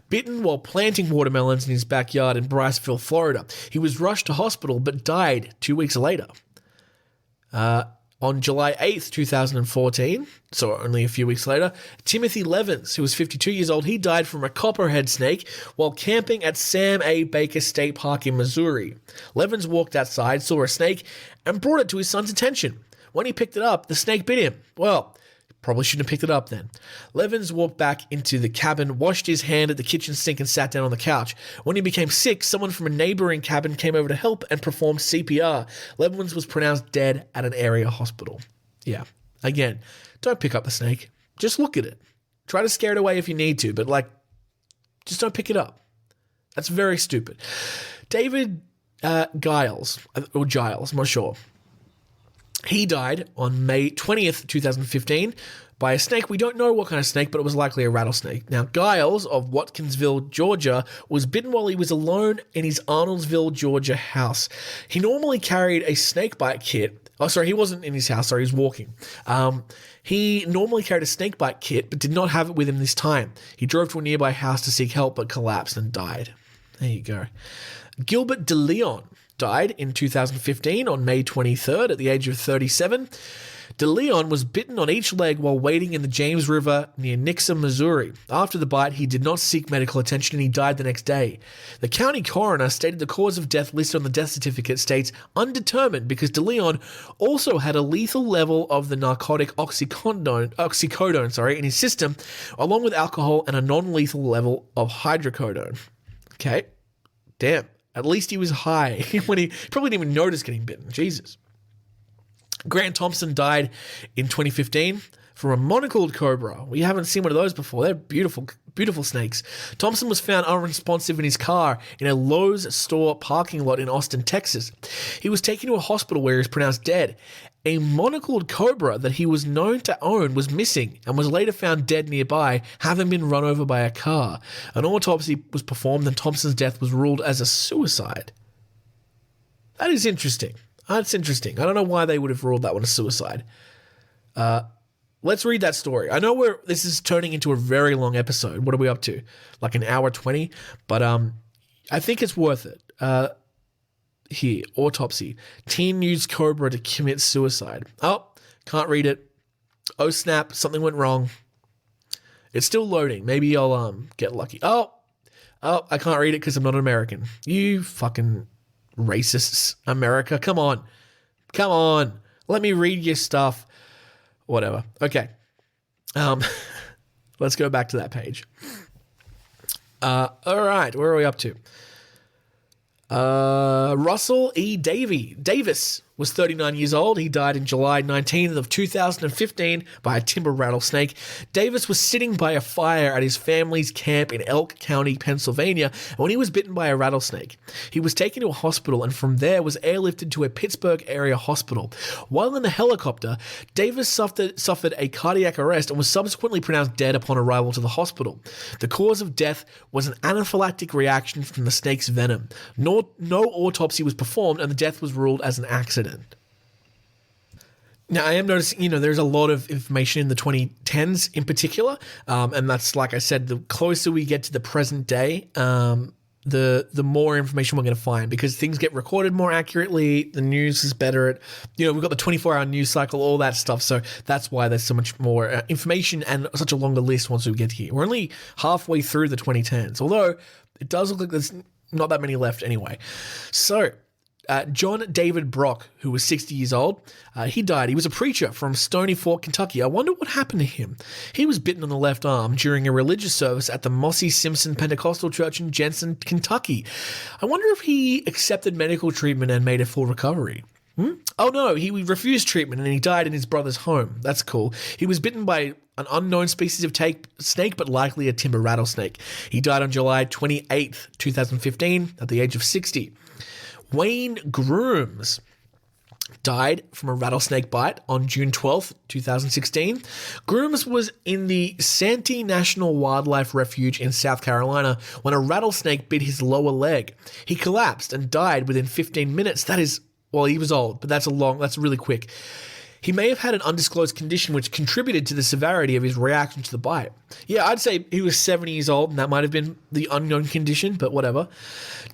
Bitten while planting watermelons in his backyard in Bryceville, Florida. He was rushed to hospital but died 2 weeks later. On July 8th, 2014, so only a few weeks later, Timothy Levins, who was 52 years old, he died from a copperhead snake while camping at Sam A. Baker State Park in Missouri. Levins walked outside, saw a snake, and brought it to his son's attention. When he picked it up, the snake bit him. Well, probably shouldn't have picked it up then. Levins walked back into the cabin, washed his hand at the kitchen sink, and sat down on the couch. When he became sick, someone from a neighboring cabin came over to help and performed CPR. Levins was pronounced dead at an area hospital. Yeah, again, don't pick up the snake. Just look at it. Try to scare it away if you need to, but just don't pick it up. That's very stupid. David Giles, or Giles, I'm not sure. He died on May 20th, 2015 by a snake. We don't know what kind of snake, but it was likely a rattlesnake. Now, Giles of Watkinsville, Georgia, was bitten while he was alone in his Arnoldsville, Georgia house. He normally carried a snake bite kit. Oh, sorry, he wasn't in his house. Sorry, he was walking. He normally carried a snake bite kit, but did not have it with him this time. He drove to a nearby house to seek help, but collapsed and died. There you go. Gilbert DeLeon died in 2015 on May 23rd at the age of 37. DeLeon was bitten on each leg while wading in the James River near Nixa, Missouri. After the bite, he did not seek medical attention and he died the next day. The county coroner stated the cause of death listed on the death certificate states undetermined because DeLeon also had a lethal level of the narcotic oxycodone in his system, along with alcohol and a non-lethal level of hydrocodone. Okay, damn. At least he was high when he probably didn't even notice getting bitten. Jesus. Grant Thompson died in 2015 from a monocled cobra. We haven't seen one of those before. They're beautiful, beautiful snakes. Thompson was found unresponsive in his car in a Lowe's store parking lot in Austin, Texas. He was taken to a hospital where he was pronounced dead. A monocled cobra that he was known to own was missing and was later found dead nearby, having been run over by a car. An autopsy was performed and Thompson's death was ruled as a suicide. That is interesting. That's interesting. I don't know why they would have ruled that one a suicide. Let's read that story. I know this is turning into a very long episode. What are we up to? Like an hour 20? But I think it's worth it. Here, autopsy. Teen used cobra to commit suicide. Oh, can't read it. Oh snap, something went wrong. It's still loading. Maybe I'll get lucky. Oh, I can't read it because I'm not an American. You fucking racists, America. Come on. Let me read your stuff. Whatever. Okay. Let's go back to that page. All right, where are we up to? Russell E. Davis was 39 years old. He died in July 19th of 2015 by a timber rattlesnake. Davis was sitting by a fire at his family's camp in Elk County, Pennsylvania, when he was bitten by a rattlesnake. He was taken to a hospital and from there was airlifted to a Pittsburgh area hospital. While in the helicopter, Davis suffered a cardiac arrest and was subsequently pronounced dead upon arrival to the hospital. The cause of death was an anaphylactic reaction from the snake's venom. No autopsy was performed and the death was ruled as an accident. Now, I am noticing, there's a lot of information in the 2010s in particular, and that's, like I said, the closer we get to the present day, the more information we're going to find because things get recorded more accurately, the news is better at, we've got the 24-hour news cycle, all that stuff, so that's why there's so much more information and such a longer list once we get here. We're only halfway through the 2010s, although it does look like there's not that many left anyway. So, John David Brock, who was 60 years old, he died. He was a preacher from Stony Fork, Kentucky. I wonder what happened to him. He was bitten on the left arm during a religious service at the Mossy Simpson Pentecostal Church in Jensen, Kentucky. I wonder if he accepted medical treatment and made a full recovery. Oh no, he refused treatment and he died in his brother's home. That's cool. He was bitten by an unknown species of snake, but likely a timber rattlesnake. He died on July 28th, 2015, at the age of 60. Wayne Grooms died from a rattlesnake bite on June 12th, 2016. Grooms was in the Santee National Wildlife Refuge in South Carolina when a rattlesnake bit his lower leg. He collapsed and died within 15 minutes. He was old, but that's really quick. He may have had an undisclosed condition which contributed to the severity of his reaction to the bite. Yeah, I'd say he was 70 years old, and that might have been the unknown condition, but whatever.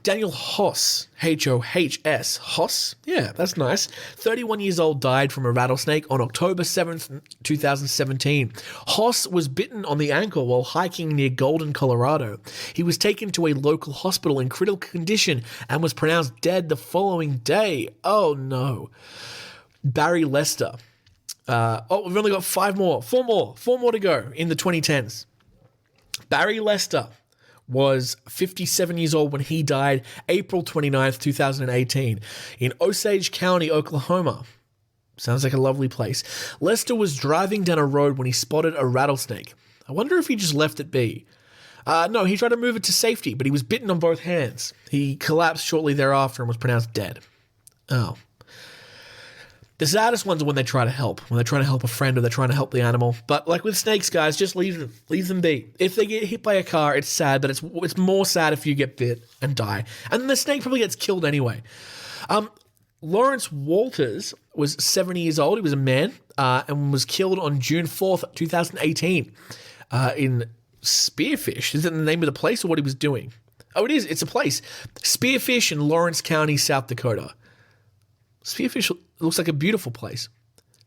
Daniel Hoss, H-O-H-S, Hoss, yeah, that's nice. 31 years old, died from a rattlesnake on October 7th, 2017. Hoss was bitten on the ankle while hiking near Golden, Colorado. He was taken to a local hospital in critical condition and was pronounced dead the following day. Oh no. Barry Lester. We've only got four more to go in the 2010s. Barry Lester was 57 years old when he died April 29th, 2018 in Osage County, Oklahoma. Sounds like a lovely place. Lester was driving down a road when he spotted a rattlesnake. I wonder if he just left it be. No, he tried to move it to safety, but he was bitten on both hands. He collapsed shortly thereafter and was pronounced dead. Oh. The saddest ones are when they try to help. When they're trying to help a friend or they're trying to help the animal. But like with snakes, guys, just leave them be. If they get hit by a car, it's sad, but it's more sad if you get bit and die. And the snake probably gets killed anyway. Lawrence Walters was 70 years old. He was a man and was killed on June 4th, 2018 in Spearfish. Is that the name of the place or what he was doing? Oh, it is. It's a place. Spearfish in Lawrence County, South Dakota. Spearfish looks like a beautiful place.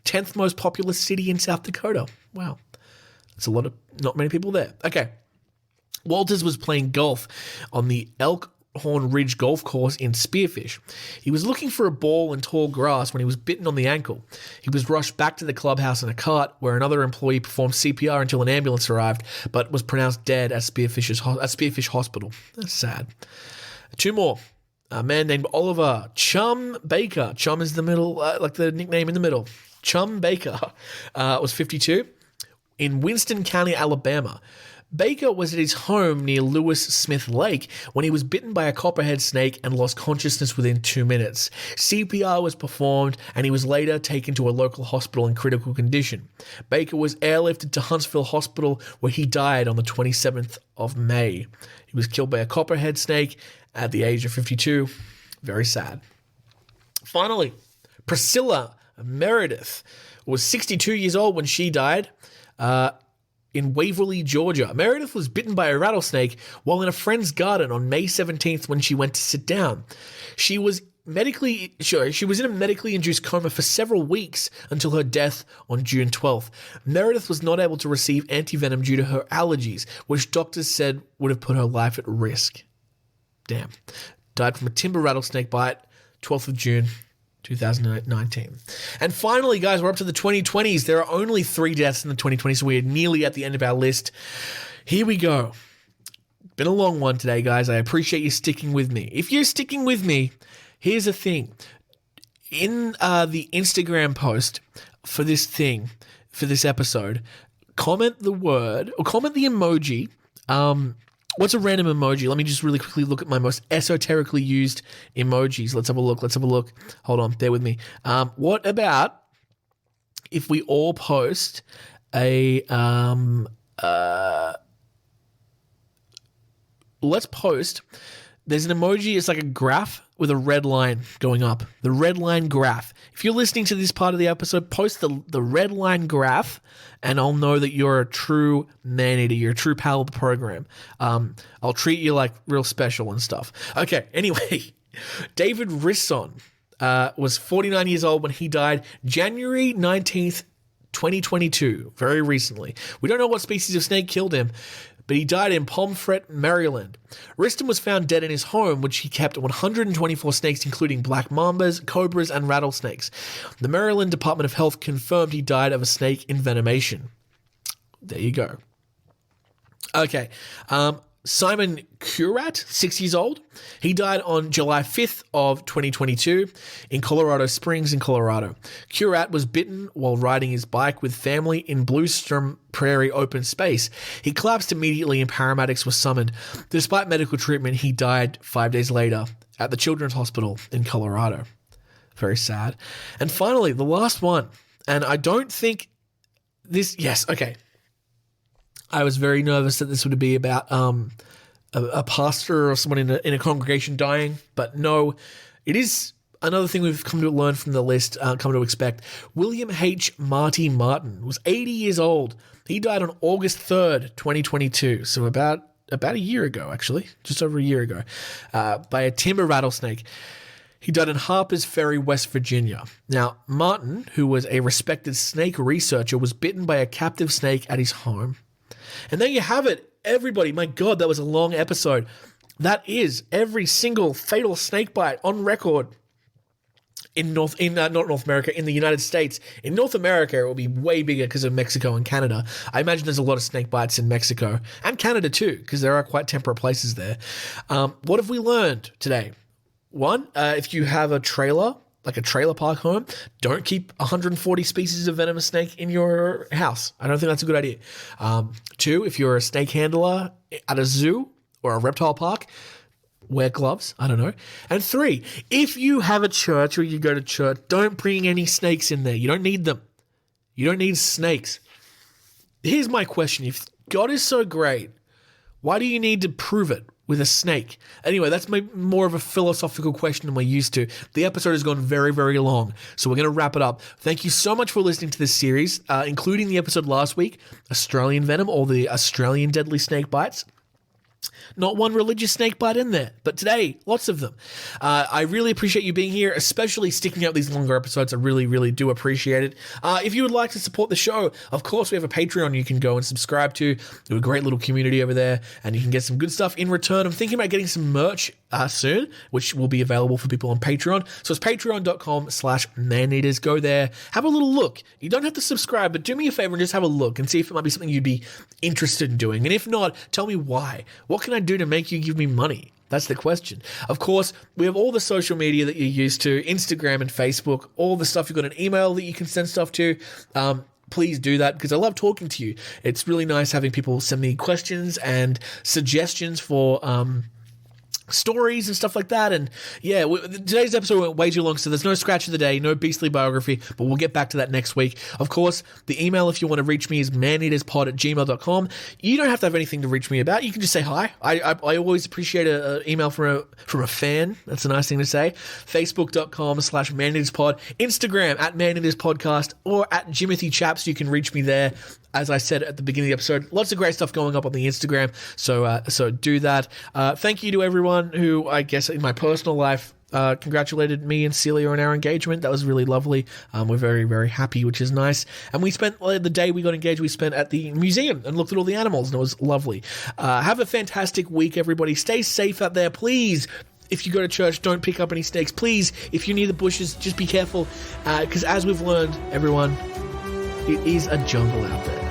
10th most populous city in South Dakota. Wow. That's not many people there. Okay. Walters was playing golf on the Elkhorn Ridge Golf Course in Spearfish. He was looking for a ball in tall grass when he was bitten on the ankle. He was rushed back to the clubhouse in a cart where another employee performed CPR until an ambulance arrived, but was pronounced dead at Spearfish Hospital. That's sad. Two more. A man named Oliver Chum Baker. Chum is the middle, like the nickname in the middle. Chum Baker was 52. in Winston County, Alabama. Baker was at his home near Lewis Smith Lake when he was bitten by a copperhead snake and lost consciousness within 2 minutes. CPR was performed and he was later taken to a local hospital in critical condition. Baker was airlifted to Huntsville Hospital where he died on the 27th of May. He was killed by a copperhead snake at the age of 52. Very sad. Finally, Priscilla Meredith was 62 years old when she died. In Waverly, Georgia. Meredith was bitten by a rattlesnake while in a friend's garden on May 17th when she went to sit down. She was in a medically induced coma for several weeks until her death on June 12th. Meredith was not able to receive antivenom due to her allergies, which doctors said would have put her life at risk. Damn. Died from a timber rattlesnake bite, 12th of June, 2019. And finally, guys, we're up to the 2020s. There are only 3 deaths in the 2020s, so we're nearly at the end of our list. Here we go. Been a long one today, guys. I appreciate you sticking with me. If you're sticking with me, here's the thing. In the Instagram post for this episode, comment the word, or comment the emoji. What's a random emoji? Let me just really quickly look at my most esoterically used emojis. Let's have a look. Hold on. Bear with me. What about if we all post let's post, there's an emoji, it's like a graph with a red line going up. The red line graph. If you're listening to this part of the episode, post the red line graph and I'll know that you're a true man-eater. You're a true pal of the program. I'll treat you like real special and stuff. Okay, anyway. David Risson was 49 years old when he died January 19th, 2022, very recently. We don't know what species of snake killed him, but he died in Pomfret, Maryland. Riston was found dead in his home, which he kept 124 snakes, including black mambas, cobras, and rattlesnakes. The Maryland Department of Health confirmed he died of a snake envenomation. There you go. Okay. Simon Curat, 6 years old. He died on July 5th of 2022 in Colorado Springs in Colorado. Curat was bitten while riding his bike with family in Bluestrom Prairie open space. He collapsed immediately and paramedics were summoned. Despite medical treatment, he died 5 days later at the Children's Hospital in Colorado. Very sad. And finally, the last one. And I don't think this... Yes, okay. I was very nervous that this would be about a pastor or someone in a congregation dying, but no, it is another thing we've come to learn from the list, come to expect. William H. Marty Martin was 80 years old. He died on August 3rd, 2022, so about a year ago, actually, just over a year ago, by a timber rattlesnake. He died in Harpers Ferry, West Virginia. Now, Martin, who was a respected snake researcher, was bitten by a captive snake at his home. And there you have it, everybody. My God, that was a long episode. That is every single fatal snake bite on record in not North America, in the United States. In North America, it will be way bigger because of Mexico and Canada. I imagine there's a lot of snake bites in Mexico and Canada too, because there are quite temperate places there. What have we learned today? One, if you have a trailer, like a trailer park home, don't keep 140 species of venomous snake in your house. I don't think that's a good idea. 2, if you're a snake handler at a zoo or a reptile park, wear gloves. I don't know. And 3, if you have a church or you go to church, don't bring any snakes in there. You don't need them. You don't need snakes. Here's my question. If God is so great, why do you need to prove it with a snake? Anyway, that's more of a philosophical question than we're used to. The episode has gone very, very long, so we're going to wrap it up. Thank you so much for listening to this series, including the episode last week, Australian Venom, or the Australian Deadly Snake Bites. Not one religious snake bite in there, but today, lots of them. I really appreciate you being here, especially sticking out these longer episodes. I really, really do appreciate it. If you would like to support the show, of course, we have a Patreon you can go and subscribe to. We have a great little community over there, and you can get some good stuff in return. I'm thinking about getting some merch soon, which will be available for people on Patreon. So it's patreon.com/maneaters. Go there, have a little look. You don't have to subscribe, but do me a favor and just have a look and see if it might be something you'd be interested in doing. And if not, tell me why. What can I do to make you give me money? That's the question. Of course, we have all the social media that you're used to, Instagram and Facebook, all the stuff. You've got an email that you can send stuff to. please do that because I love talking to you. It's really nice having people send me questions and suggestions for stories and stuff like that. And yeah, today's episode went way too long, so there's no scratch of the day, no beastly biography, but we'll get back to that next week. Of course, the email if you want to reach me is maneaterspod@gmail.com. You don't have to have anything to reach me about. You can just say hi. I always appreciate an email from a fan. That's a nice thing to say. Facebook.com/maneaterspod, Instagram @maneaterspodcast, or @JimothyChaps. You can reach me there. As I said at the beginning of the episode, lots of great stuff going up on the Instagram, so do that. Thank you to everyone who, I guess, in my personal life, congratulated me and Celia on our engagement. That was really lovely. We're very, very happy, which is nice. And we spent the day we got engaged, we spent at the museum and looked at all the animals, and it was lovely. Have a fantastic week, everybody. Stay safe out there, please. If you go to church, don't pick up any snakes. Please, if you're near the bushes, just be careful. Because as we've learned, everyone, it is a jungle out there.